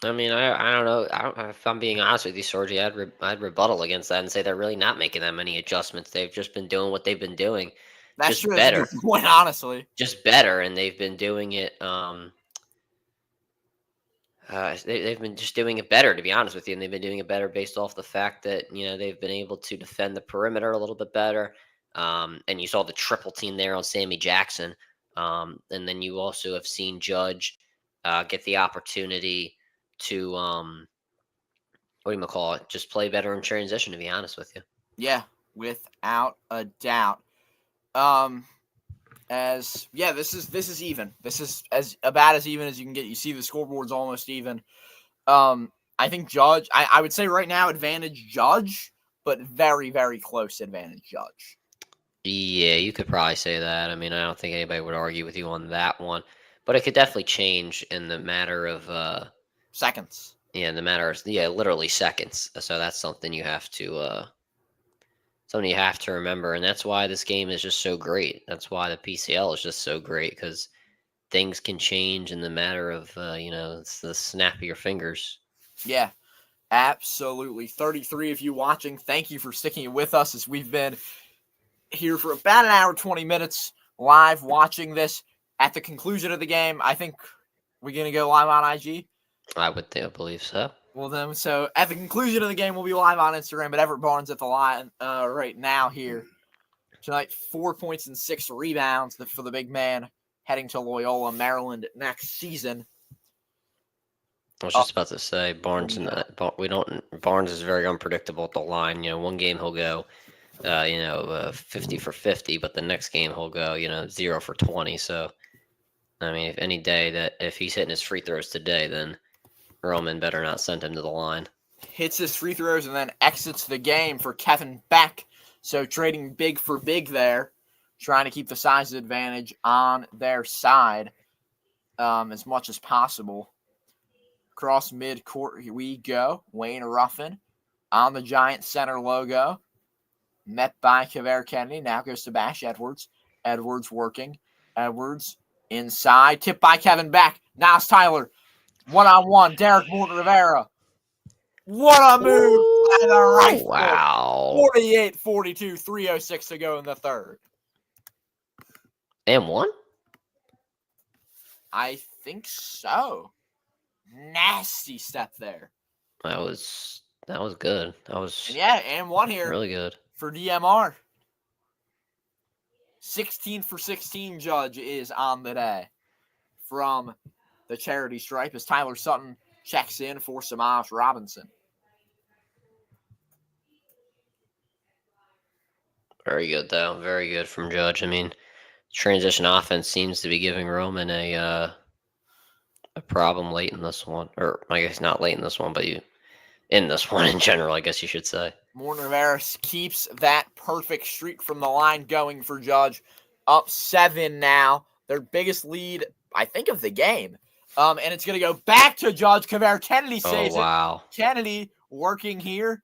I mean, I don't know. If I'm being honest with you, Sorgi, I'd rebuttal against that and say they're really not making that many adjustments. They've just been doing what they've been doing. That's just true. Better. That's a good point, honestly. Just better, and they've been doing it. They've been just doing it better, to be honest with you, and they've been doing it better based off the fact that they've been able to defend the perimeter a little bit better. And you saw the triple team there on Sammy Jackson, and then you also have seen Judge get the opportunity to just play better in transition, to be honest with you. Yeah, without a doubt. This is even. This is about as even as you can get. You see the scoreboard's almost even. I think Judge, I would say right now advantage Judge, but very, very close advantage Judge. Yeah, you could probably say that. I mean, I don't think anybody would argue with you on that one, but it could definitely change in the matter of seconds. Yeah, in the matter of literally seconds. So that's something you have to remember, and that's why this game is just so great. That's why the PCL is just so great, because things can change in the matter of it's the snap of your fingers. Yeah, Absolutely. 33 of you watching, thank you for sticking with us as we've been here for about an hour, 20 minutes live watching this. At the conclusion of the game, I think we're going to go live on IG. I believe so. Well, then, so at the conclusion of the game, we'll be live on Instagram, but Everett Barnes at the line right now here. Tonight, 4 points and 6 rebounds for the big man heading to Loyola, Maryland next season. I was just about to say Barnes Barnes is very unpredictable at the line. One game he'll go 50 for 50, but the next game he'll go 0 for 20. So I mean, if he's hitting his free throws today, then Roman better not send him to the line. Hits his free throws and then exits the game for Kevin Beck. So trading big for big there, trying to keep the size advantage on their side as much as possible. Across midcourt, here we go. Wayne Ruffin on the Giant Center logo. Met by Kaveri Kennedy. Now goes to Bash Edwards. Edwards working. Edwards inside. Tipped by Kevin Beck. Now it's Tyler. One-on-one. Derek Morton Rivera. What a move by the rifle. Wow. 48-42. 3:06 to go in the third. And one? I think so. Nasty step there. That was good. And one here. Really good. For DMR. 16 for 16 Judge is on the day from the charity stripe as Tyler Sutton checks in for Samaj Robinson. Very good, though. Very good from Judge. I mean, transition offense seems to be giving Roman a problem late in this one. Or I guess not late in this one, but in this one in general, I guess you should say. Morton Rivera keeps that perfect streak from the line going for Judge. Up 7 now. Their biggest lead, I think, of the game. And it's going to go back to Judge. Kaveri Kennedy saves it. Kennedy working here.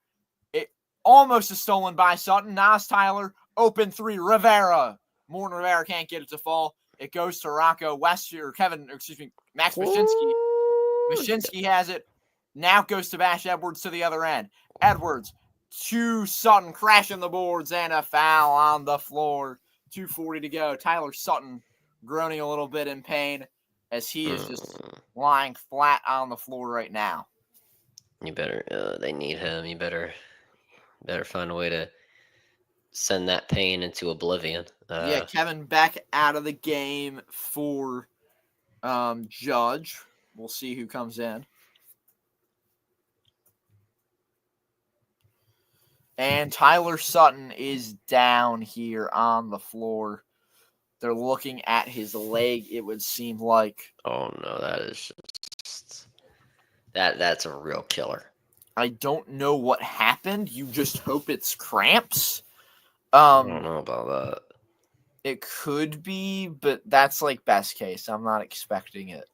It almost is stolen by Sutton. Nas Tyler, open 3. Rivera. Morton Rivera can't get it to fall. It goes to Rocco Max Mashinsky. Mashinsky has it. Now goes to Bash Edwards to the other end. Edwards to Sutton, crashing the boards, and a foul on the floor. 2:40 to go. Tyler Sutton groaning a little bit in pain as he is just lying flat on the floor right now. You better, they need him. You better find a way to send that pain into oblivion. Kevin Beck out of the game for Judge. We'll see who comes in. And Tyler Sutton is down here on the floor. They're looking at his leg, it would seem like. Oh, no, that is just... That's a real killer. I don't know what happened. You just hope it's cramps. I don't know about that. It could be, but that's like best case. I'm not expecting it,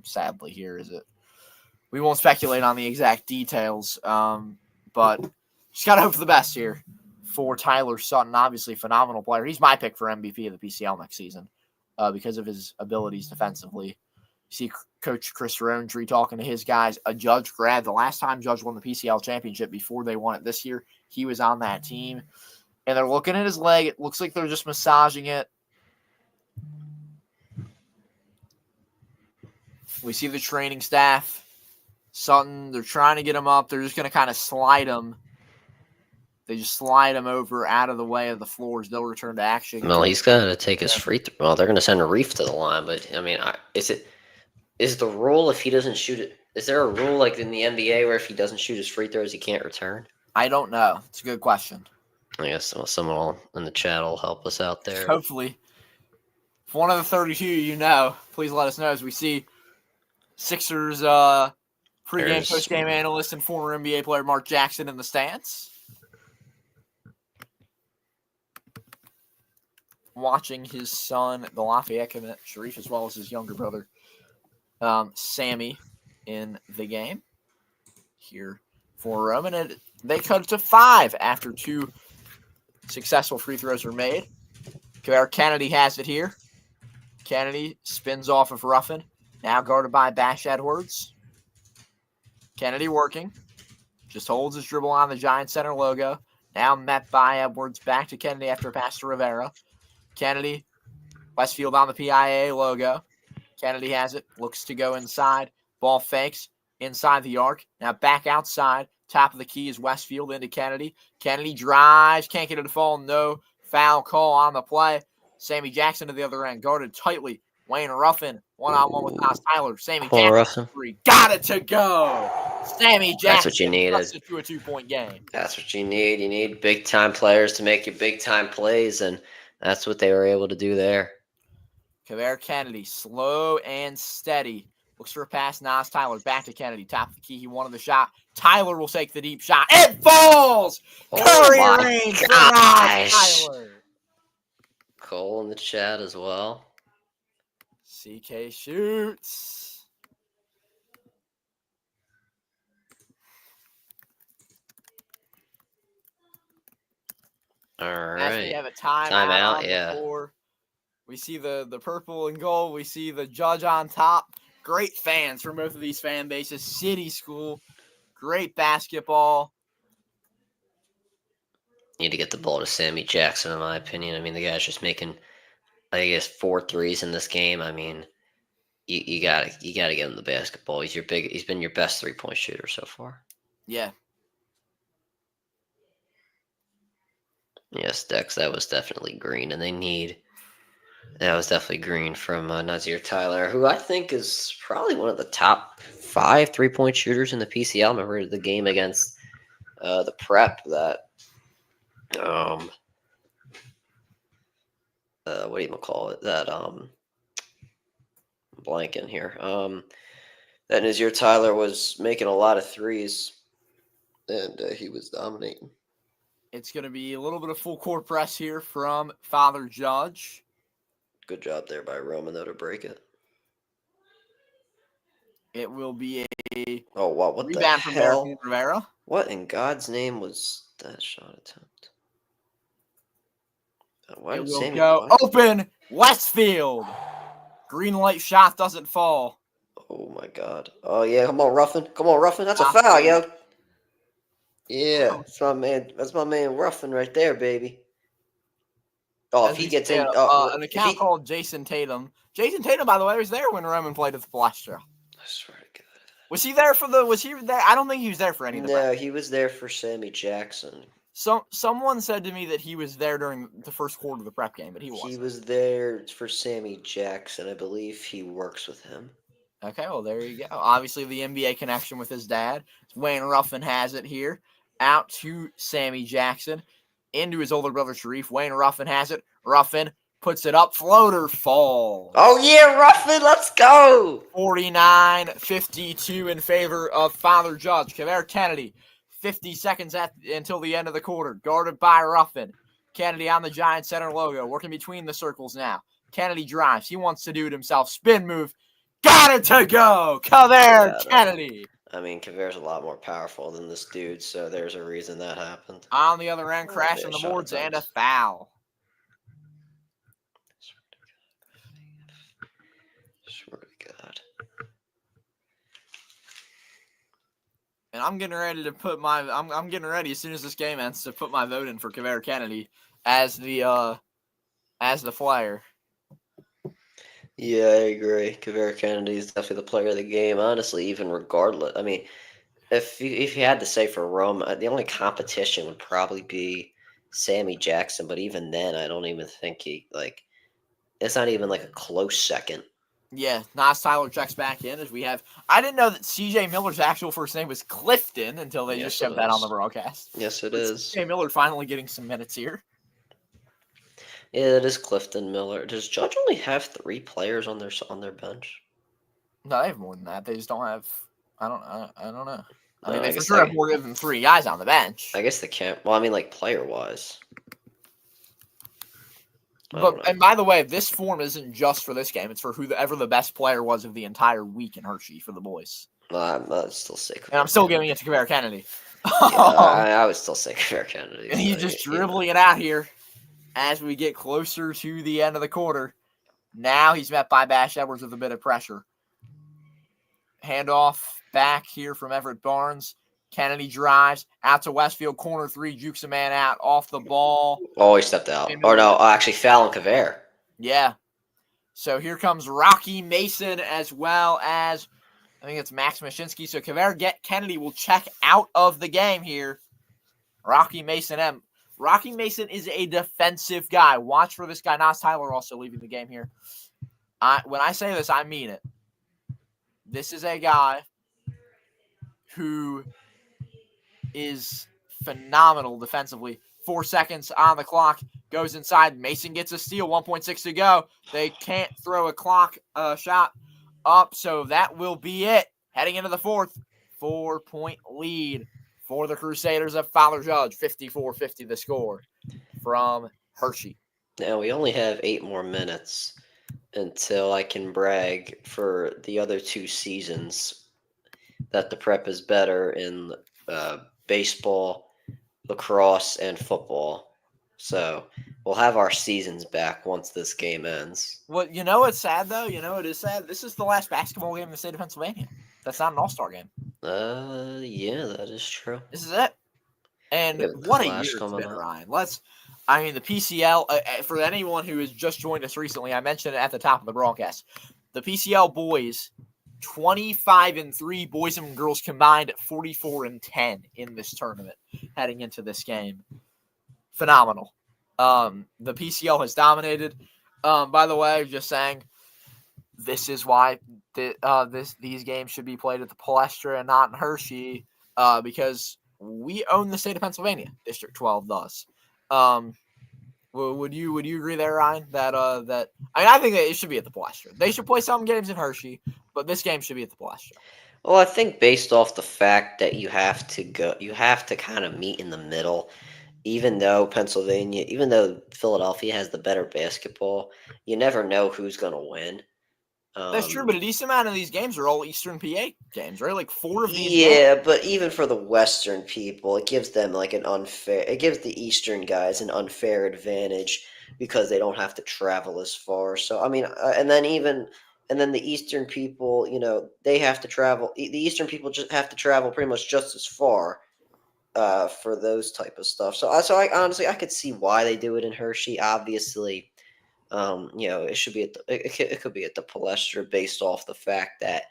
sadly, here, is it? We won't speculate on the exact details, but just got to hope for the best here for Tyler Sutton. Obviously, phenomenal player. He's my pick for MVP of the PCL next season because of his abilities defensively. You see Coach Chris Rowntree talking to his guys. A Judge grad. The last time Judge won the PCL Championship before they won it this year, he was on that team. And they're looking at his leg. It looks like they're just massaging it. We see the training staff. Sutton, they're trying to get him up. They're just going to kind of slide him. They just slide him over out of the way of the floors. They'll return to action. Well, he's got to take his free throw. Well, they're going to send a Reef to the line, but I mean, is the rule if he doesn't shoot it? Is there a rule like in the NBA where if he doesn't shoot his free throws, he can't return? I don't know. It's a good question. I guess someone in the chat will help us out there. Hopefully. If one of the 32 you know, please let us know as we see Sixers pregame, postgame analyst and former NBA player Mark Jackson in the stands. Watching his son, the Lafayette commit, Sharif, as well as his younger brother, Sammy, in the game. Here for Roman. And they cut it to 5 after 2 successful free throws were made. Kennedy has it here. Kennedy spins off of Ruffin. Now guarded by Bash Edwards. Kennedy working. Just holds his dribble on the Giant Center logo. Now met by Edwards. Back to Kennedy after a pass to Rivera. Kennedy, Westfield on the PIA logo. Kennedy has it. Looks to go inside. Ball fakes inside the arc. Now back outside. Top of the key is Westfield into Kennedy. Kennedy drives. Can't get it to fall. No foul call on the play. Sammy Jackson to the other end. Guarded tightly. Wayne Ruffin. One-on-one with Nas Tyler. Sammy Come on, Jackson. Ruffin. Got it to go. Sammy Jackson. That's what you needed. Cuts it to a 2-point game. That's what you need. You need big-time players to make your big-time plays, and that's what they were able to do there. Kavere Kennedy, slow and steady. Looks for a pass. Nas Tyler back to Kennedy. Top of the key. He wanted the shot. Tyler will take the deep shot. It falls! Curry reigns for Nas Tyler. Cole in the chat as well. CK shoots. All As we right. have a timeout Timeout, on yeah. the floor. We see the purple and gold. We see the judge on top. Great fans from both of these fan bases. City School. Great basketball. Need to get the ball to Sammy Jackson, in my opinion. I mean, the guy's just making, I guess, 4 threes in this game. I mean, you gotta get him the basketball. He's been your best 3-point shooter so far. Yeah. Yes, Dex, that was definitely green, and that was definitely green from Nazir Tyler, who I think is probably one of the top 5 3-point shooters in the PCL. I remember the game against the Prep that, what do you call it? That blanking here. That Nazir Tyler was making a lot of threes, and he was dominating. It's going to be a little bit of full court press here from Father Judge. Good job there by Roman, though, to break it. It will be a Oh, wow. What the rebound from hell? Derek Rivera. What in God's name was that shot attempt? Why It did will Sammy go why- open. Westfield. Green light shot doesn't fall. Oh, my God. Oh, yeah. Come on, Ruffin. Come on, Ruffin. That's a foul, yo. Yeah. That's my man Ruffin right there, baby. Oh, if he gets in. An account called Jason Tatum. Jason Tatum, by the way, was there when Roman played at the Palestra. I swear to God. Was he there for the? Was he there? I don't think he was there for any of the. No, he was there for Sammy Jackson. Someone said to me that he was there during the first quarter of the prep game, but he wasn't. He was there for Sammy Jackson. I believe he works with him. Okay, well, there you go. Obviously, the NBA connection with his dad. Wayne Ruffin has it here. Out to Sammy Jackson. Into his older brother, Sharif. Wayne Ruffin has it. Ruffin puts it up. Floater falls. Oh, yeah, Ruffin, let's go. 49-52 in favor of Father Judge. Kavere Kennedy, 50 seconds until the end of the quarter. Guarded by Ruffin. Kennedy on the Giant Center logo. Working between the circles now. Kennedy drives. He wants to do it himself. Spin move. Got it to go. Kavere Kennedy. I mean, Kavere's a lot more powerful than this dude, so there's a reason that happened. On the other end, crash on the boards and a foul. Swear to God. And I'm getting ready to put my I'm getting ready as soon as this game ends to put my vote in for Kavere Kennedy as the flyer. Yeah, I agree. Kavere Kennedy is definitely the player of the game, honestly, even regardless. I mean, if you had to say for Rome, the only competition would probably be Sammy Jackson, but even then, I don't even think it's not even like a close second. Yeah, Nas Tyler checks back in as we have. I didn't know that CJ Miller's actual first name was Clifton until they just kept that on the broadcast. Yes, it is. CJ Miller finally getting some minutes here. Yeah, it is Clifton Miller. Does Judge only have 3 players on their bench? No, they have more than that. They just don't have. I don't know. I mean, they I for guess sure have more than 3 guys on the bench. I guess they can't. Well, I mean, like player wise. And by the way, this form isn't just for this game. It's for whoever the best player was of the entire week in Hershey for the boys. Well, I'm still sick. And I'm still giving it to Kavere Kennedy. Yeah, I would still say Kavere Kennedy. And he's just dribbling it out here as we get closer to the end of the quarter. Now he's met by Bash Edwards with a bit of pressure. Handoff back here from Everett Barnes. Kennedy drives out to Westfield, corner 3, jukes a man out off the ball. Always stepped out. Or no, actually fouling Kavere. Yeah. So here comes Rocky Mason as well as, I think it's Max Mashinsky. So Kennedy will check out of the game here. Rocky Mason Rocky Mason is a defensive guy. Watch for this guy. Nas Tyler also leaving the game here. When I say this, I mean it. This is a guy who is phenomenal defensively. 4 seconds on the clock. Goes inside. Mason gets a steal. 1.6 to go. They can't throw a clock shot up, so that will be it. Heading into the fourth, 4-point lead for the Crusaders of Father Judge. 54-50 the score from Hershey. Now we only have 8 more minutes until I can brag for the other 2 seasons that the prep is better in baseball, lacrosse, and football. So we'll have our seasons back once this game ends. Well, you know what's sad, though? You know what is sad? This is the last basketball game in the state of Pennsylvania. That's not an all-star game. Yeah, that is true. This is it. And what a year it's been, Ryan. The PCL, for anyone who has just joined us recently, I mentioned it at the top of the broadcast. The PCL boys, 25-3, boys and girls combined at 44-10 in this tournament heading into this game. Phenomenal. The PCL has dominated. By the way, just saying, this is why these games should be played at the Palestra and not in Hershey, because we own the state of Pennsylvania. District 12 does. Would you agree there, Ryan? I think that it should be at the Palestra. They should play some games in Hershey, but this game should be at the Palestra. Well, I think based off the fact that you have to kind of meet in the middle. Even though Philadelphia has the better basketball, you never know who's going to win. That's true, but a decent amount of these games are all Eastern PA games, right? Like 4 of these. Yeah, but even for the Western people, it gives them it gives the Eastern guys an unfair advantage because they don't have to travel as far. So, and then the Eastern people, they have to travel. The Eastern people just have to travel pretty much just as far. For those type of stuff. So I honestly, I could see why they do it in Hershey. Obviously, it should be it could be at the Palestra based off the fact that,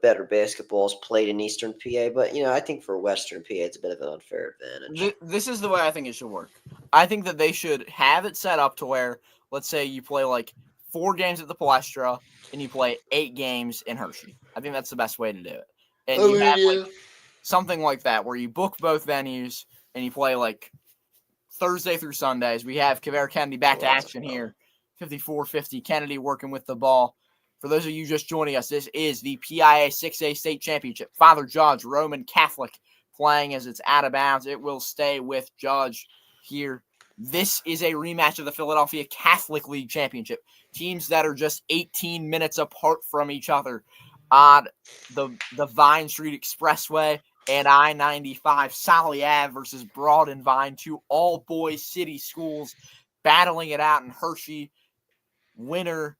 better basketball is played in Eastern PA. But, I think for Western PA, it's a bit of an unfair advantage. This is the way I think it should work. I think that they should have it set up to where, let's say you play like 4 games at the Palestra and you play 8 games in Hershey. I think that's the best way to do it. And you have something like that, where you book both venues and you play like Thursday through Sundays. We have Kavere Kennedy back to action here. 54-50, Kennedy working with the ball. For those of you just joining us, this is the PIA 6A State Championship. Father Judge, Roman Catholic, playing as it's out of bounds. It will stay with Judge here. This is a rematch of the Philadelphia Catholic League Championship. Teams that are just 18 minutes apart from each other on the Vine Street Expressway and I-95, Solly Ave versus Broad and Vine, 2 all-boys city schools battling it out in Hershey. Winner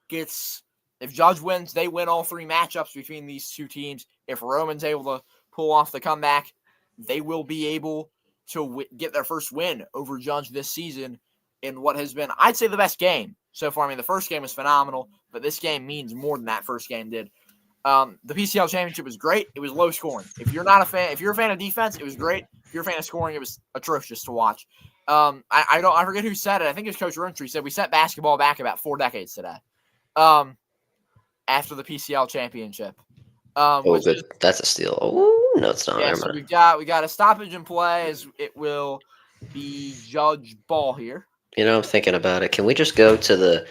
gets, if Judge wins, they win all 3 matchups between these 2 teams. If Roman's able to pull off the comeback, they will be able to get their first win over Judge this season in what has been, I'd say, the best game so far. The first game was phenomenal, but this game means more than that first game did. The PCL Championship was great. It was low scoring. If you're a fan of defense, it was great. If you're a fan of scoring, it was atrocious to watch. I forget who said it. I think it was Coach Rowntree said we set basketball back about 4 decades today. After the PCL Championship. Good. That's a steal. Oh no, it's not. Yeah, so we got a stoppage in play as it will be Judge ball here. I'm thinking about it. Can we just go to the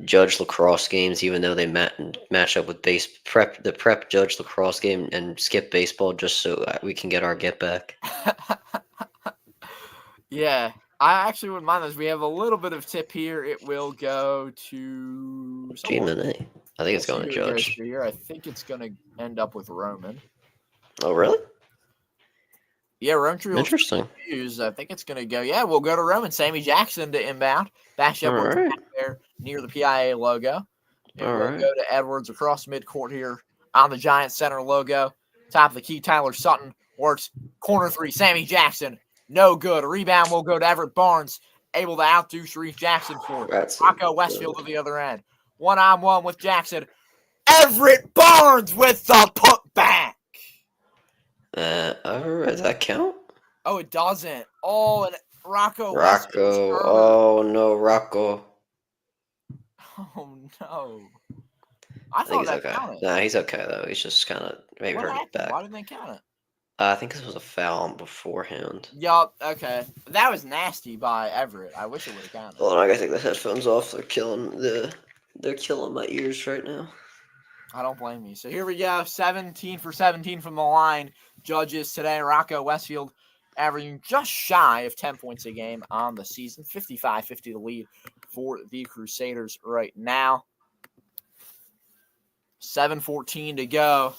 Judge lacrosse games, even though they match up with the prep Judge lacrosse game, and skip baseball just so we can get our get back? Yeah, I actually wouldn't mind this. We have a little bit of tip here. It will go to G-Minute. I think it's going to Judge. Here. I think it's going to end up with Roman. Oh, really? Yeah, Rowntree. Interesting. I think it's going to go. Yeah, we'll go to Roman. Sammy Jackson to inbound. Back Edwards right. back there near the PIA logo. It will right. go to Edwards across midcourt here on the Giant Center logo. Top of the key, Tyler Sutton works corner three. Sammy Jackson, no good. Rebound will go to Everett Barnes, able to outdo Sharif Jackson for it. That's Rocco Westfield to the other end. 1-on-1 with Jackson. Everett Barnes with the putback. Does that count? Oh, it doesn't. Oh, and Rocco Westfield's Rocco. hurt. Oh, no, Rocco. Oh, no. I I think thought he's that okay. counted. Nah, he's okay, though. He's just kind of maybe What hurt his happened? back. Why didn't they count it? I think this was a foul beforehand. Yup, okay. That was nasty by Everett. I wish it would have counted. Hold on, I gotta take the headphones off. They're killing my ears right now. I don't blame you. So here we go. 17 for 17 from the line. Judges today. Rocco Westfield averaging just shy of 10 points a game on the season. 55-50 the lead for the Crusaders right now. 7:14 to go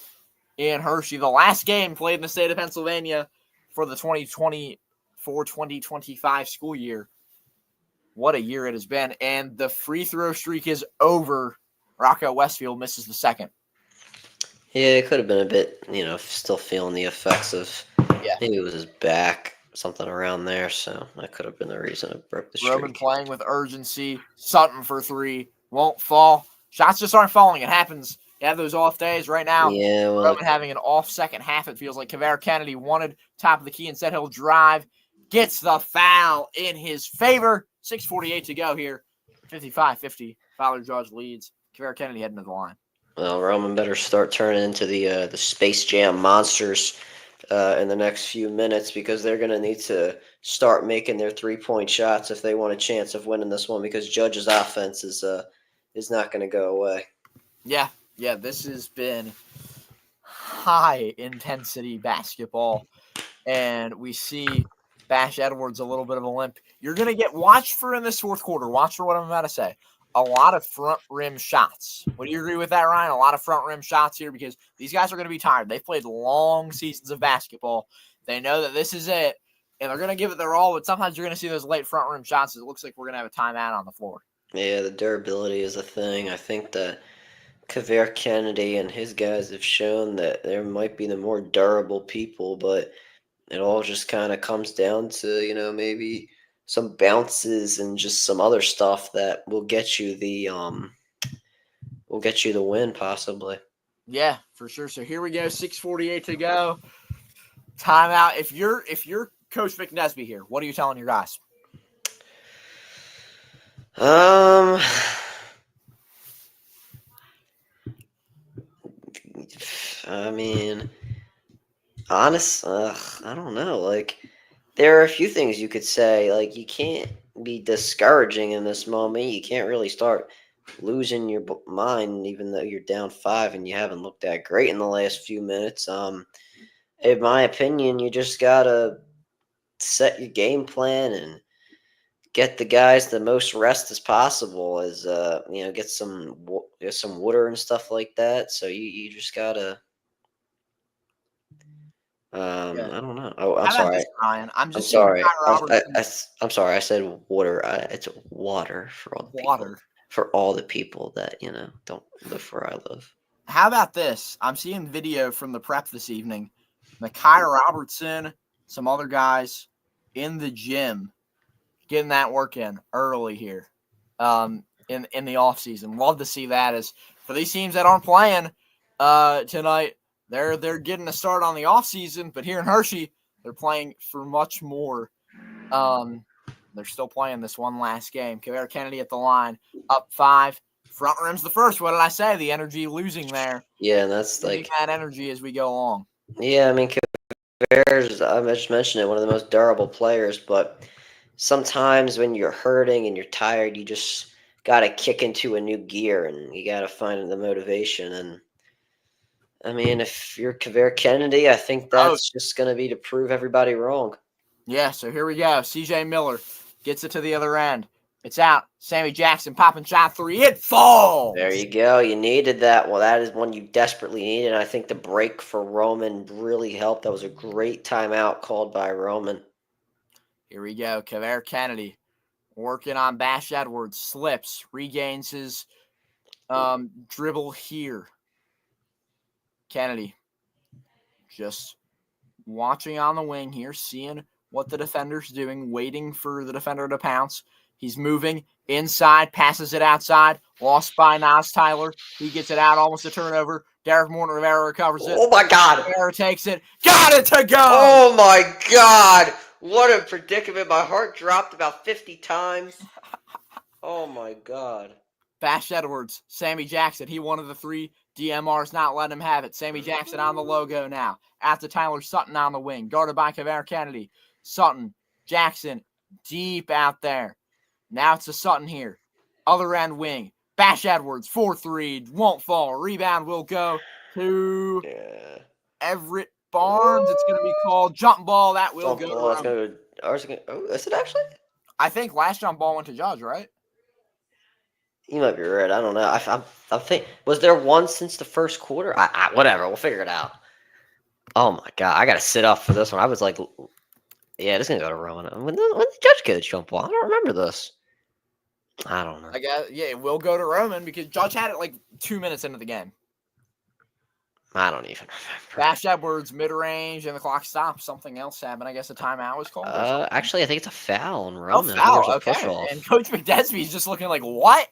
in Hershey. The last game played in the state of Pennsylvania for the 2024-2025 school year. What a year it has been. And the free throw streak is over. Rocco Westfield misses the second. Yeah, it could have been a bit, still feeling the effects of maybe it was his back, something around there. So that could have been the reason it broke the streak. Roman playing with urgency. Sutton for three. Won't fall. Shots just aren't falling. It happens. You have those off days right now. Yeah, well, Roman having an off second half. It feels like Kavere Kennedy wanted top of the key and said he'll drive. Gets the foul in his favor. 6:48 to go here. 55-50. Fowler Judge leads. Kavere Kennedy heading to the line. well, Roman better start turning into the Space Jam monsters in the next few minutes because they're going to need to start making their 3-point shots if they want a chance of winning this one because Judge's offense is not going to go away. Yeah, this has been high-intensity basketball, and we see Bash Edwards a little bit of a limp. You're going to watch for in this fourth quarter, watch for what I'm about to say, a lot of front rim shots. Would you agree with that, Ryan? A lot of front rim shots here because these guys are going to be tired. They've played long seasons of basketball. They know that this is it, and they're going to give it their all, but sometimes you're going to see those late front rim shots. It looks like we're going to have a timeout on the floor. Yeah, the durability is a thing. I think that Kavere Kennedy and his guys have shown that there might be the more durable people, but it all just kind of comes down to, maybe some bounces and just some other stuff that will get you the win possibly. Yeah, for sure. So here we go. 6:48 to go. Timeout. If you're Coach McNesby here, what are you telling your guys? I mean, I don't know. Like, there are a few things you could say. Like, you can't be discouraging in this moment. You can't really start losing your mind, even though you're down 5 and you haven't looked that great in the last few minutes. In my opinion, you just gotta set your game plan and get the guys the most rest as possible. As get some water and stuff like that. So you just gotta. I don't know. Oh, I'm How about sorry. this, Ryan? I'm I'm seeing sorry. Kyle Robertson. I'm sorry. I said water. It's water for all the people. Water. For all the people that don't live where I live. How about this? I'm seeing video from the prep this evening. Kyle Robertson, some other guys in the gym getting that work in early here in the offseason. Love to see that. As for these teams that aren't playing tonight, they're getting a start on the offseason, but here in Hershey, they're playing for much more. They're still playing this one last game. Kavere Kennedy at the line, up 5. Front rim's the first. What did I say? The energy losing there. Yeah, and that's Losing that energy as we go along. Yeah, I mean, Kavere's, I just mentioned it, one of the most durable players, but sometimes when you're hurting and you're tired, you just got to kick into a new gear and you got to find the motivation. And I mean, if you're Kavere Kennedy, I think that's just going to be to prove everybody wrong. Yeah, so here we go. CJ Miller gets it to the other end. It's out. Sammy Jackson popping shot 3. It falls. There you go. You needed that. Well, that is one you desperately needed. And I think the break for Roman really helped. That was a great timeout called by Roman. Here we go. Kavere Kennedy working on Bash Edwards. Slips. Regains his dribble here. Kennedy just watching on the wing here, seeing what the defender's doing, waiting for the defender to pounce. He's moving inside, passes it outside, lost by Nas Tyler. He gets it out, almost a turnover. Derek Morton Rivera recovers it. Oh my God! Rivera takes it, got it to go! Oh my God! What a predicament. My heart dropped about 50 times. Oh my God. Bash Edwards, Sammy Jackson. He one of the 3 DMRs, not letting him have it. Sammy Jackson on the logo now. After Tyler Sutton on the wing. Guarded by Kavere Kennedy. Sutton, Jackson, deep out there. Now it's to Sutton here. Other end wing. Bash Edwards, 4-3. Won't fall. Rebound will go to Everett Barnes. It's going to be called jump ball. That will go ball, to Roman. Oh, is it actually? I think last jump ball went to Judge, right? You might be right. I don't know. I think, was there one since the first quarter? Whatever. We'll figure it out. Oh my God, I gotta sit up for this one. I was like, yeah, this is gonna go to Roman. When the Judge get a jump ball? I don't remember this. I don't know. I guess, yeah, it will go to Roman because Judge had it like 2 minutes into the game. I don't even remember. Bash Edwards, mid-range, and the clock stops. Something else happened. I guess a timeout was called. Actually, I think it's a foul on Roman. Oh, foul. There's a Okay. push-off. And Coach McDesby's just looking like, what?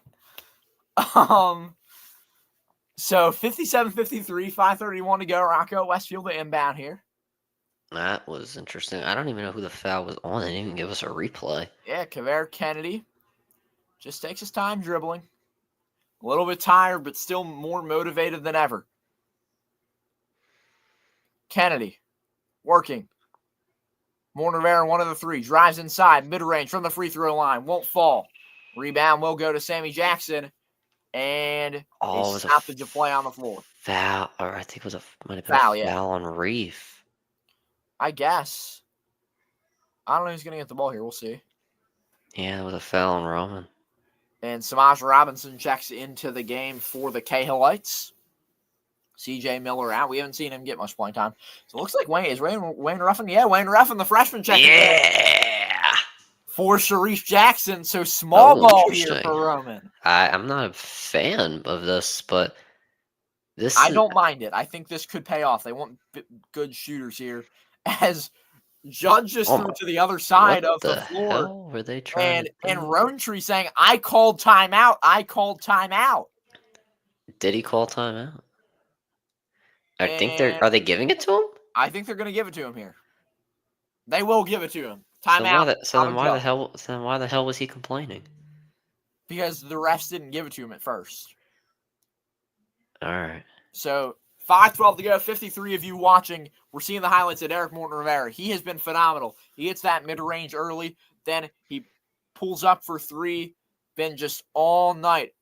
So 57-53, 5:31 to go. Rocco Westfield to inbound here. That was interesting. I don't even know who the foul was on. They didn't even give us a replay. Yeah, Kavere Kennedy just takes his time dribbling. A little bit tired, but still more motivated than ever. Kennedy working. Morton Rivera, one of the 3, drives inside, mid-range from the free throw line, won't fall. Rebound will go to Sammy Jackson, and a stoppage of play on the floor. Foul, or I think it was might have been foul, a foul on Reef. I guess. I don't know who's going to get the ball here. We'll see. Yeah, it was a foul on Roman. And Samaj Robinson checks into the game for the Cahillites. CJ Miller out. We haven't seen him get much playing time. So it looks like Wayne Ruffin. Yeah, Wayne Ruffin, the freshman, checking Yeah. for Sharice Jackson. So small ball here for Roman. I'm not a fan of this, but I don't mind it. I think this could pay off. They want good shooters here. As Judge just threw to the other side of the floor. Hell were they trying and Rowntree saying, I called timeout. I called timeout. Did he call timeout? Are they giving it to him? I think they're going to give it to him here. They will give it to him. Timeout. So then why the hell was he complaining? Because the refs didn't give it to him at first. All right. So 5:12 to go. 53 of you watching. We're seeing the highlights of Eric Morton Rivera. He has been phenomenal. He hits that mid-range early. Then he pulls up for 3. Been just all night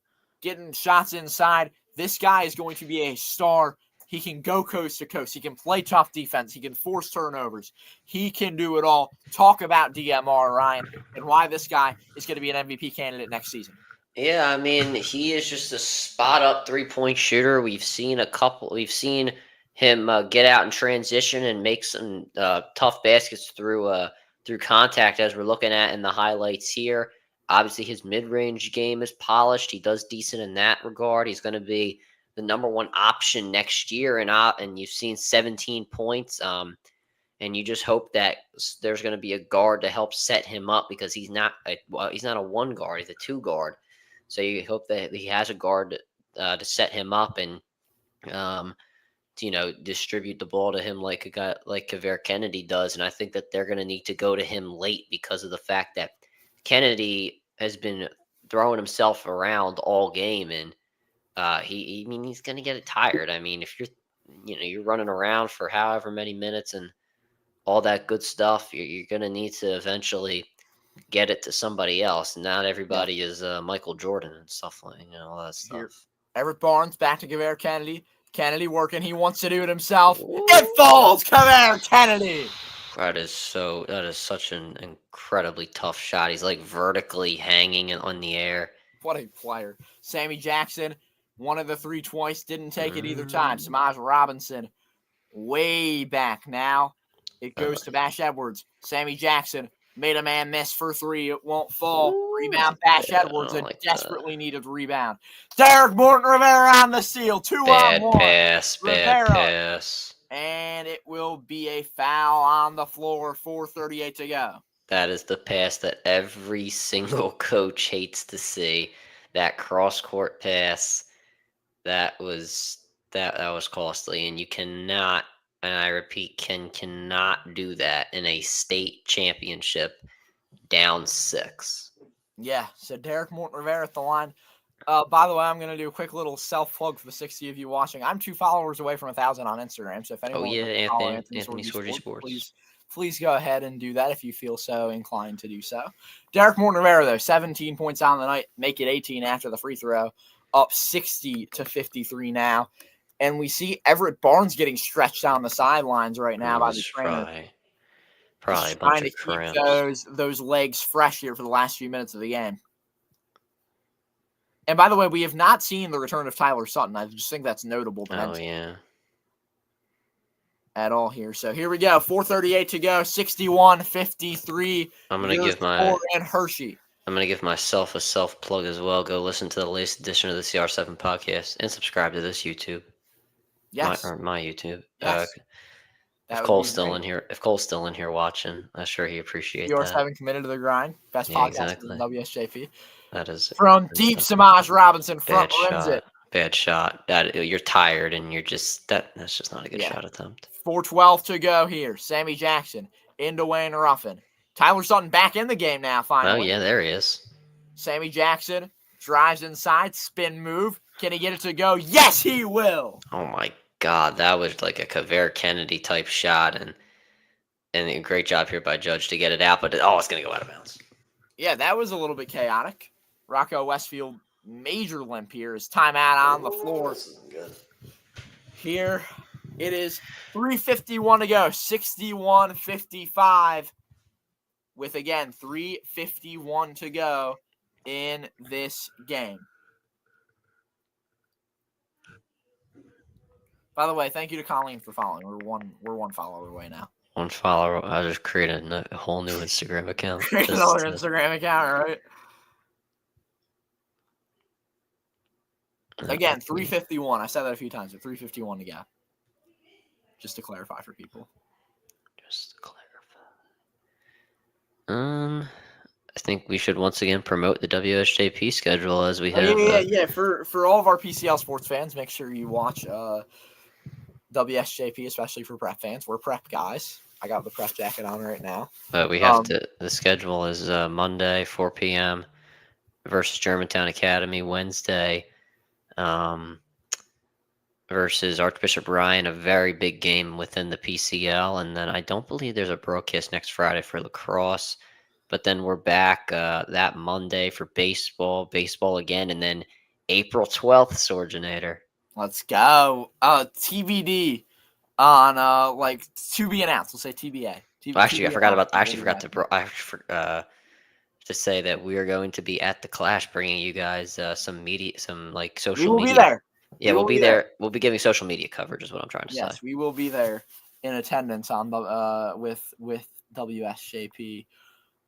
getting shots inside. This guy is going to be a star. He can go coast to coast. He can play tough defense. He can force turnovers. He can do it all. Talk about DMR, Ryan, and why this guy is going to be an MVP candidate next season. Yeah, I mean, he is just a spot-up three-point shooter. We've seen him get out in transition and make some tough baskets through contact, as we're looking at in the highlights here. Obviously, his mid-range game is polished. He does decent in that regard. He's going to be the number 1 option next year, and you've seen 17 points. And you just hope that there's going to be a guard to help set him up, because he's not a 1 guard; he's a 2 guard. So you hope that he has a guard to set him up and distribute the ball to him like a guy like Kavere Kennedy does. And I think that they're going to need to go to him late, because of the fact that Kennedy has been throwing himself around all game, and he's going to get tired. I mean, if you're running around for however many minutes and all that good stuff, you're going to need to eventually get it to somebody else. Not everybody is Michael Jordan and stuff like all that stuff. Here, Everett Barnes back to Kavere Kennedy. Kennedy working. He wants to do it himself. Ooh. It falls. Kavere Kennedy. That is such an incredibly tough shot. He's like vertically hanging on the air. What a player. Sammy Jackson, one of the 3 twice, didn't take it either time. Samaj Robinson, way back now. It goes to Bash Edwards. Sammy Jackson made a man miss for 3. It won't fall. Rebound, Bash Edwards, a desperately needed rebound. Derek Morton Rivera on the steal. 2-on-1. Bad pass. And it will be a foul on the floor. 4:38 to go. That is the pass that every single coach hates to see. That cross-court pass, that was costly, and you cannot, and I repeat, cannot do that in a state championship down 6. Yeah, so Derek Morton Rivera at the line. By the way, I'm going to do a quick little self-plug for the 60 of you watching. I'm 2 followers away from 1,000 on Instagram, so if anyone would like to follow Anthony Sorgi Sports. Please go ahead and do that if you feel so inclined to do so. Derek Morton Rivera, though, 17 points on the night, make it 18 after the free throw, up 60-53 now. And we see Everett Barnes getting stretched on the sidelines right now by the trainer. Probably a bunch trying to of keep cramps. those legs fresh here for the last few minutes of the game. And by the way, we have not seen the return of Tyler Sutton. I just think that's notable to mention. Yeah. At all here. So here we go. 4:38 to go. 61-53. I'm gonna give myself a self plug as well. Go listen to the latest edition of the CR7 podcast and subscribe to this YouTube. Yes. My YouTube. Yes. If Cole's still in here watching, I'm sure he appreciates that. CR7 committed to the grind. Best podcast in WSJP. That is from deep. Samaj Robinson front rims it. Bad shot. That you're tired and you're just that's just not a good shot attempt. 4:12 to go here. Sammy Jackson into Wayne Ruffin. Tyler Sutton back in the game now. Finally. Oh yeah, there he is. Sammy Jackson drives inside, spin move. Can he get it to go? Yes, he will. Oh my God, that was like a Kaveri Kennedy type shot, and a great job here by Judge to get it out, but it's gonna go out of bounds. Yeah, that was a little bit chaotic. Rocco Westfield, major limp here. His timeout on the floor. Good. Here it is 3:51 to go. 61-55 with, again, 3:51 to go in this game. By the way, thank you to Colleen for following. We're one follower away now. One follower. I just created a whole new Instagram account. Another Instagram account, right? Again, 3:51. I said that a few times, but 3:51 to go. Just to clarify for people. Just to clarify. I think we should once again promote the WSJP schedule as we have. Yeah. For all of our PCL sports fans, make sure you watch WSJP, especially for prep fans. We're prep guys. I got the prep jacket on right now. But we have to. The schedule is Monday, 4 p.m. versus Germantown Academy. Wednesday, versus Archbishop Ryan, a very big game within the PCL. And then I don't believe there's a broadcast next Friday for lacrosse. But then we're back that Monday for baseball again, and then April 12th, Sorginator. Let's go. TBD on to be announced. We'll say TBA. Actually, I forgot to say that we are going to be at the Clash, bringing you guys some social media. We will be there. Yeah, we'll be there. We'll be giving social media coverage, is what I'm trying to say. Yes, we will be there in attendance on the with WSJP.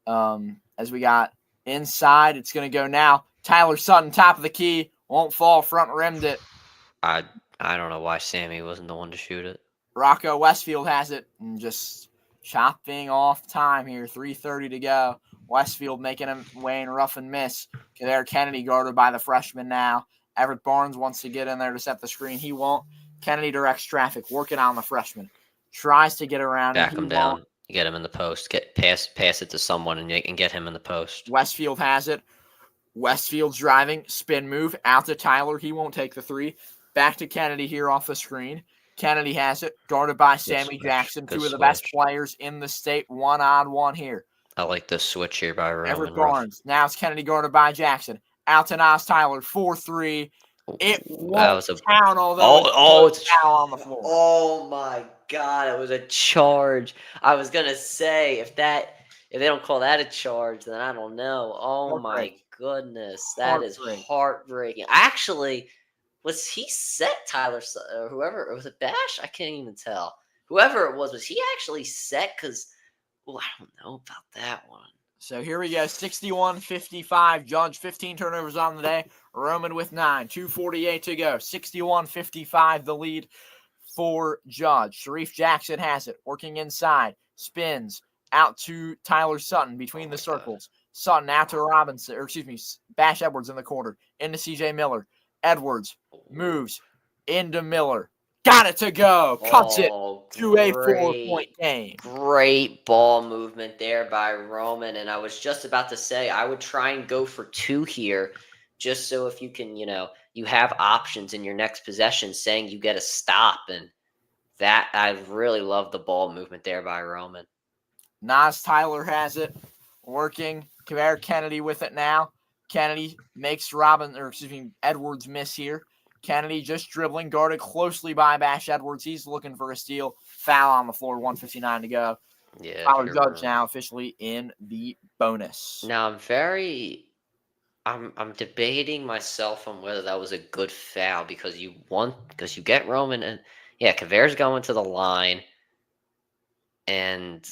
As we got inside, it's going to go now. Tyler Sutton, top of the key, won't fall, front rimmed it. I don't know why Sammy wasn't the one to shoot it. Rocco Westfield has it, and just chopping off time here. 3:30 to go. Westfield making him Wayne Ruffin miss. Kaveri Kennedy guarded by the freshman now. Everett Barnes wants to get in there to set the screen. He won't. Kennedy directs traffic, working on the freshman. Tries to get around. Back him down. Won't. You get him in the post. Pass it to someone and get him in the post. Westfield has it. Westfield's driving. Spin move. Out to Tyler. He won't take the three. Back to Kennedy here off the screen. Kennedy has it. Guarded by Sammy Jackson. Two of the best players in the state. 1-on-1 here. I like the switch here by Roman. Everett Barnes. Now it's Kennedy guarded by Jackson. Out to Nas Tyler. 4-3. It won't count, although it's foul on the floor. Oh my God, it was a charge. I was gonna say if they don't call that a charge, then I don't know. Oh my goodness, that is heartbreaking. Actually, was he set, Tyler? Whoever was it, Bash? I can't even tell. Whoever it was he actually set? Because I don't know about that one. So here we go, 61-55. Judge, 15 turnovers on the day. Roman with 9. 2:48 to go. 61-55 the lead for Judge. Sharif Jackson has it, working inside, spins out to Tyler Sutton between the circles. Sutton out to Robinson, or excuse me, Bash Edwards in the corner, into CJ Miller. Edwards moves into Miller. Got it to go. Cuts it to a 4-point game. Great ball movement there by Roman. And I was just about to say, I would try and go for 2 here, just so if you can, you have options in your next possession saying you get a stop. And that, I really love the ball movement there by Roman. Nas Tyler has it, working. Kaveri Kennedy with it now. Kennedy makes Edwards miss here. Kennedy just dribbling, guarded closely by Bash Edwards. He's looking for a steal. Foul on the floor, 1:59 to go. Yeah, Tyler Judge now officially in the bonus. Now I'm debating myself on whether that was a good foul because you get Roman and Kaveri's going to the line, and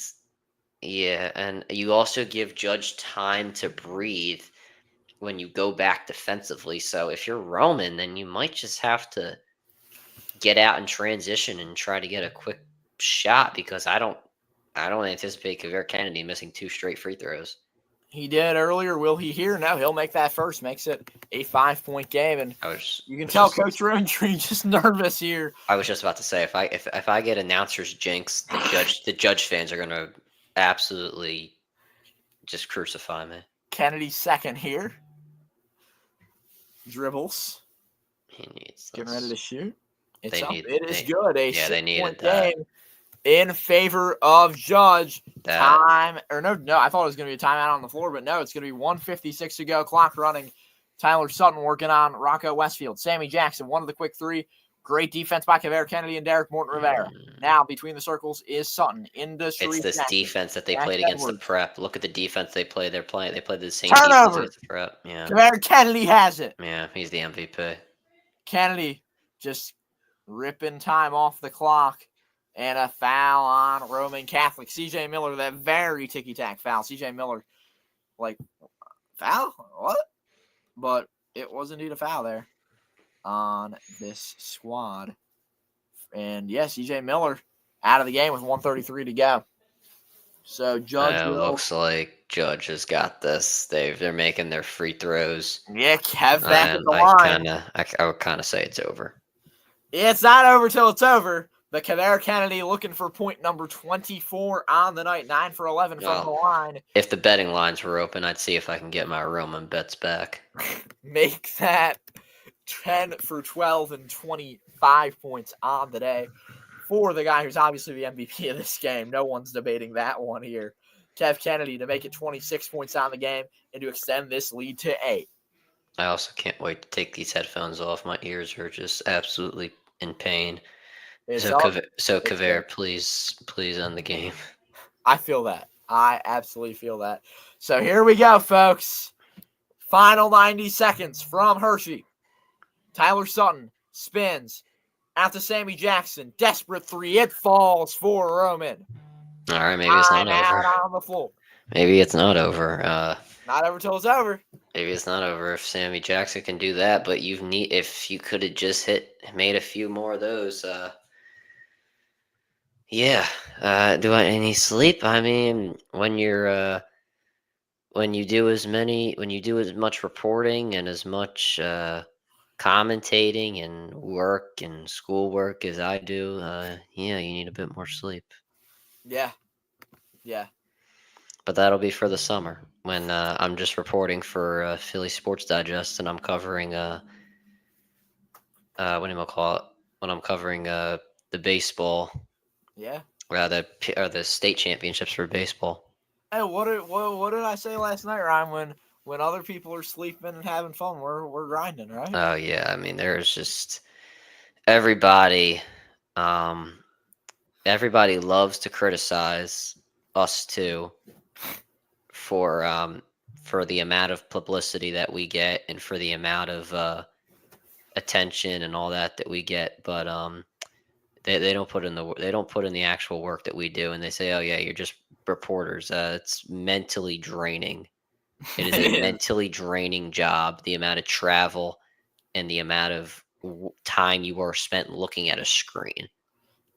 and you also give Judge time to breathe when you go back defensively. So if you're Roman, then you might just have to get out and transition and try to get a quick shot because I don't anticipate Kaveri Kennedy missing 2 straight free throws. He did earlier. Will he here? No, he'll make that first. Makes it a 5-point game, and you can tell Coach Rowntree just nervous here. I was just about to say if I get announcers jinx, the Judge fans are going to absolutely just crucify me. Kennedy second here. Dribbles. He needs this. Getting ready to shoot. It is good. A they needed 6-point game in favor of Judge. I thought it was going to be a timeout on the floor, but no, it's going to be 1:56 to go. Clock running. Tyler Sutton working on Rocco Westfield. Sammy Jackson, one of the quick 3. Great defense by Kaveri Kennedy and Derek Morton Rivera. Now between the circles is Sutton. Into Sharif It's this Jackson. defense that they played against the prep. Look at the defense they play. They played the same Turnover. defense against the prep. Yeah. Kaveri Kennedy has it. Yeah, he's the MVP. Kennedy just ripping time off the clock. And a foul on Roman Catholic. CJ Miller, that very ticky-tack foul. CJ Miller, foul? What? But it was indeed a foul there on this squad. And, CJ Miller out of the game with 1:33 to go. So, Judge looks like Judge has got this. They're making their free throws. Yeah, Kev back at the line. I would kind of say it's over. It's not over till it's over. But Kaveri Kennedy looking for point number 24 on the night, 9 for 11 from the line. If the betting lines were open, I'd see if I can get my Roman bets back. Make that 10 for 12 and 25 points on the day for the guy who's obviously the MVP of this game. No one's debating that one here. Kev Kennedy to make it 26 points on the game and to extend this lead to 8. I also can't wait to take these headphones off. My ears are just absolutely in pain. Kaveri, please end the game. I feel that. I absolutely feel that. So here we go, folks. Final 90 seconds from Hershey. Tyler Sutton spins out to Sammy Jackson. Desperate 3. It falls for Roman. All right, maybe it's not over. On the floor. Maybe it's not over. Not over till it's over. Maybe it's not over if Sammy Jackson can do that. But if you could have just made a few more of those. Do I need sleep? I mean, when you do as much reporting and as much commentating and work and schoolwork as I do, you need a bit more sleep. Yeah. But that'll be for the summer when I'm just reporting for Philly Sports Digest and I'm covering what do you call it? When I'm covering the baseball. Yeah. The state championships for baseball. Hey, what did I say last night, Ryan? When other people are sleeping and having fun, we're grinding, right? Oh yeah, I mean there's just everybody. Everybody loves to criticize us too for the amount of publicity that we get and for the amount of attention and all that we get, but They don't put in the actual work that we do, and they say, "Oh yeah, you're just reporters." It's mentally draining. It is a mentally draining job. The amount of travel and the amount of time you are spent looking at a screen.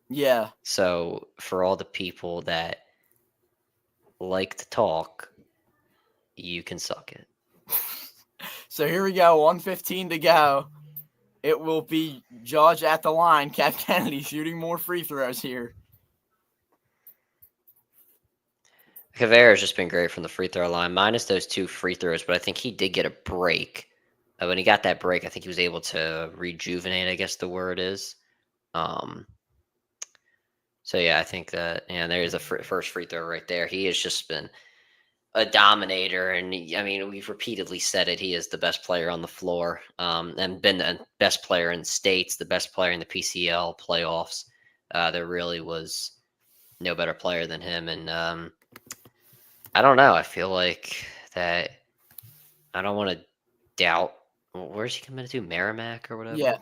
Yeah. So for all the people that like to talk, you can suck it. So here we go. 1:15 to go. It will be Judge at the line. Kev Kennedy shooting more free throws here. Caveira's just been great from the free throw line, minus those 2 free throws, but I think he did get a break. When he got that break, I think he was able to rejuvenate, I guess the word is. So, yeah, I think that, and there's a first free throw right there. He has just been a dominator, and I mean, we've repeatedly said it. He is the best player on the floor, and been the best player in states, the best player in the PCL playoffs. There really was no better player than him, and I don't know. I feel like that. I don't want to doubt. Where's he committed to? Merrimack or whatever. Yeah.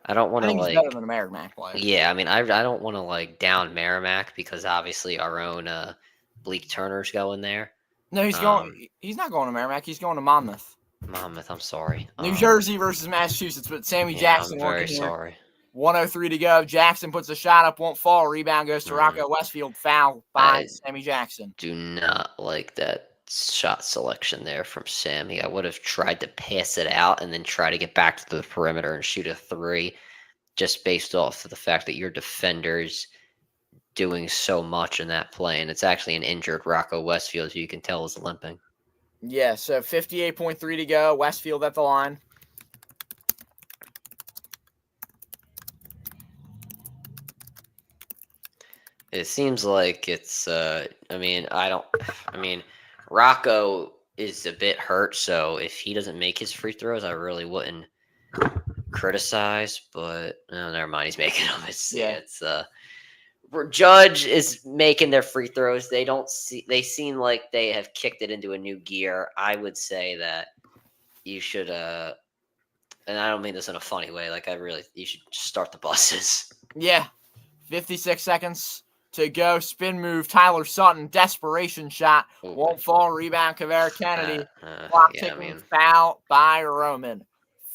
I don't want I to think he's better than a Merrimack player. Yeah, I mean, I don't want to down Merrimack because obviously our own Bleak Turner's going there. No, he's going. He's not going to Merrimack. He's going to Monmouth. Monmouth, I'm sorry. New Jersey versus Massachusetts, but Sammy Jackson I'm very working sorry. here. 1:03 to go. Jackson puts a shot up, won't fall. Rebound goes to Rocco Westfield. Foul by Sammy Jackson. Do not like that shot selection there from Sammy. I would have tried to pass it out and then try to get back to the perimeter and shoot a 3, just based off of the fact that your defender's doing so much in that play. And it's actually an injured Rocco Westfield, who you can tell is limping. Yeah, so 58.3 to go. Westfield at the line. It seems like it's, Rocco is a bit hurt, so if he doesn't make his free throws, I really wouldn't criticize, but never mind, he's making them. Judge is making their free throws. They seem like they have kicked it into a new gear. I would say that you should, and I don't mean this in a funny way, you should start the buses. Yeah, 56 seconds to go. Spin move. Tyler Sutton. Desperation shot. Won't fall. Rebound. Caveira Kennedy. Clock ticking. Foul by Roman.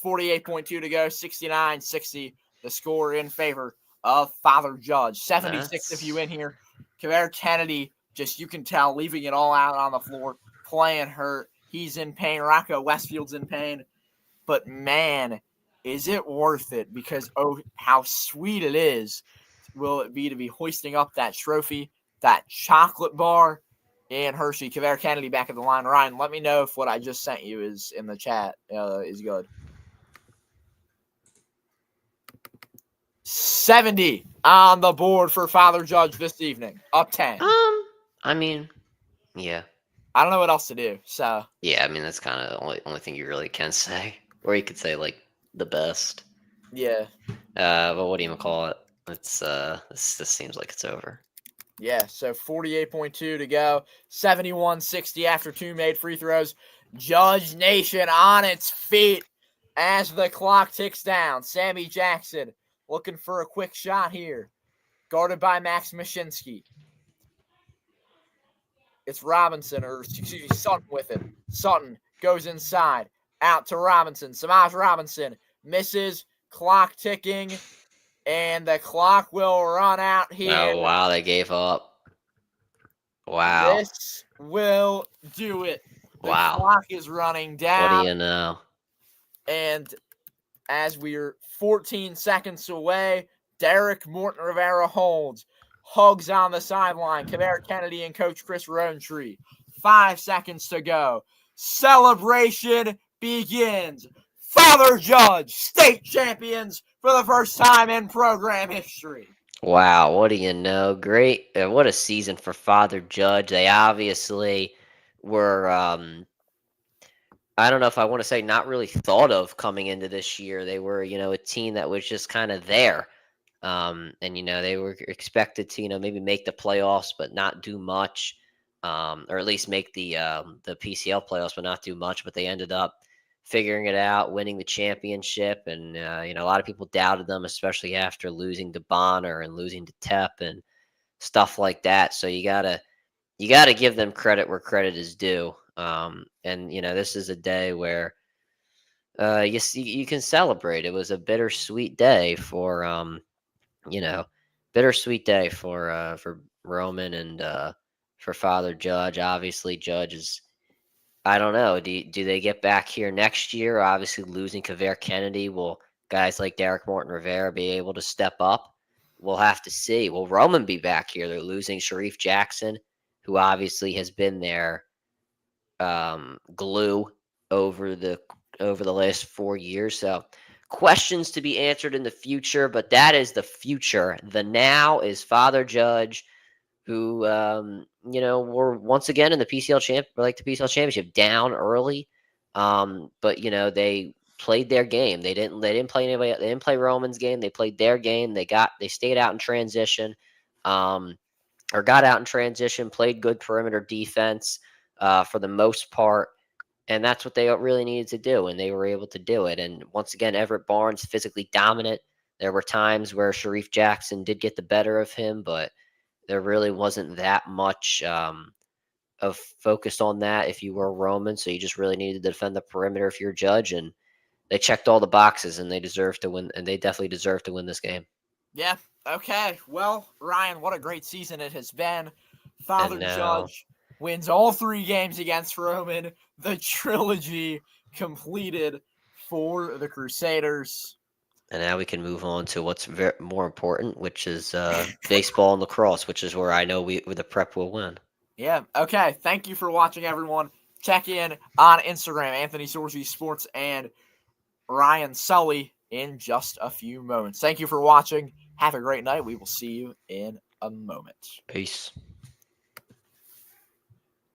48.2 to go. 69-60. The score in favor of Father Judge. 76 if you win here. Caveira Kennedy, just you can tell, leaving it all out on the floor, playing hurt. He's in pain. Rocco Westfield's in pain. But man, is it worth it? Because how sweet it is will it be to be hoisting up that trophy, that chocolate bar in Hershey. Caveira Kennedy back at the line. Ryan, let me know if what I just sent you is in the chat is good. 70 on the board for Father Judge this evening. Up 10. I mean, yeah. I don't know what else to do. So yeah, I mean that's kind of the only thing you really can say, or you could say the best. Yeah. But what do you call it? It's this seems like it's over. Yeah. So 48.2 to go. 71-60 after 2 made free throws. Judge Nation on its feet as the clock ticks down. Sammy Jackson looking for a quick shot here. Guarded by Max Mashinsky. It's Robinson, Sutton with it. Sutton goes inside. Out to Robinson. Samaj Robinson misses. Clock ticking. And the clock will run out here. Oh, wow. They gave up. Wow. This will do it. The wow. clock is running down. What do you know? And as we're 14 seconds away, Derek Morton Rivera holds. Hugs on the sideline. Caveira Kennedy and Coach Chris Rowntree. 5 seconds to go. Celebration begins. Father Judge, state champions for the first time in program history. Wow, what do you know? Great. What a season for Father Judge. They obviously were, I don't know if I want to say not really thought of coming into this year. They were, a team that was just kind of there. And, they were expected to, maybe make the playoffs, but not do much, or at least make the PCL playoffs, but not do much. But they ended up figuring it out, winning the championship. And, a lot of people doubted them, especially after losing to Bonner and losing to Tep and stuff like that. So you gotta give them credit where credit is due. And, this is a day where you can celebrate. It was a bittersweet day for, bittersweet day for Roman and for Father Judge. Obviously, Judge is. I don't know. Do they get back here next year? Obviously, losing Kavere Kennedy, will guys like Derek Morton Rivera be able to step up? We'll have to see. Will Roman be back here? They're losing Sharif Jackson, who obviously has been their glue over the last 4 years. So questions to be answered in the future, but that is the future. The now is Father Judge, who were once again in the PCL Championship, down early, but they played their game. They didn't play anybody. They didn't play Roman's game. They played their game. They stayed out in transition, or got out in transition. Played good perimeter defense for the most part. And that's what they really needed to do, and they were able to do it. And once again, Everett Barnes physically dominant. There were times where Sharif Jackson did get the better of him, but there really wasn't that much of focus on that if you were Roman. So you just really needed to defend the perimeter if you're Judge, and they checked all the boxes, and they deserve to win, and they definitely deserve to win this game. Yeah. Okay. Well, Ryan, what a great season it has been. Father Judge wins all 3 games against Roman. The trilogy completed for the Crusaders. And now we can move on to what's more important, which is baseball and lacrosse, which is where I know the prep will win. Yeah. Okay. Thank you for watching, everyone. Check in on Instagram, Anthony Sorgi Sports and Ryan Sully, in just a few moments. Thank you for watching. Have a great night. We will see you in a moment. Peace.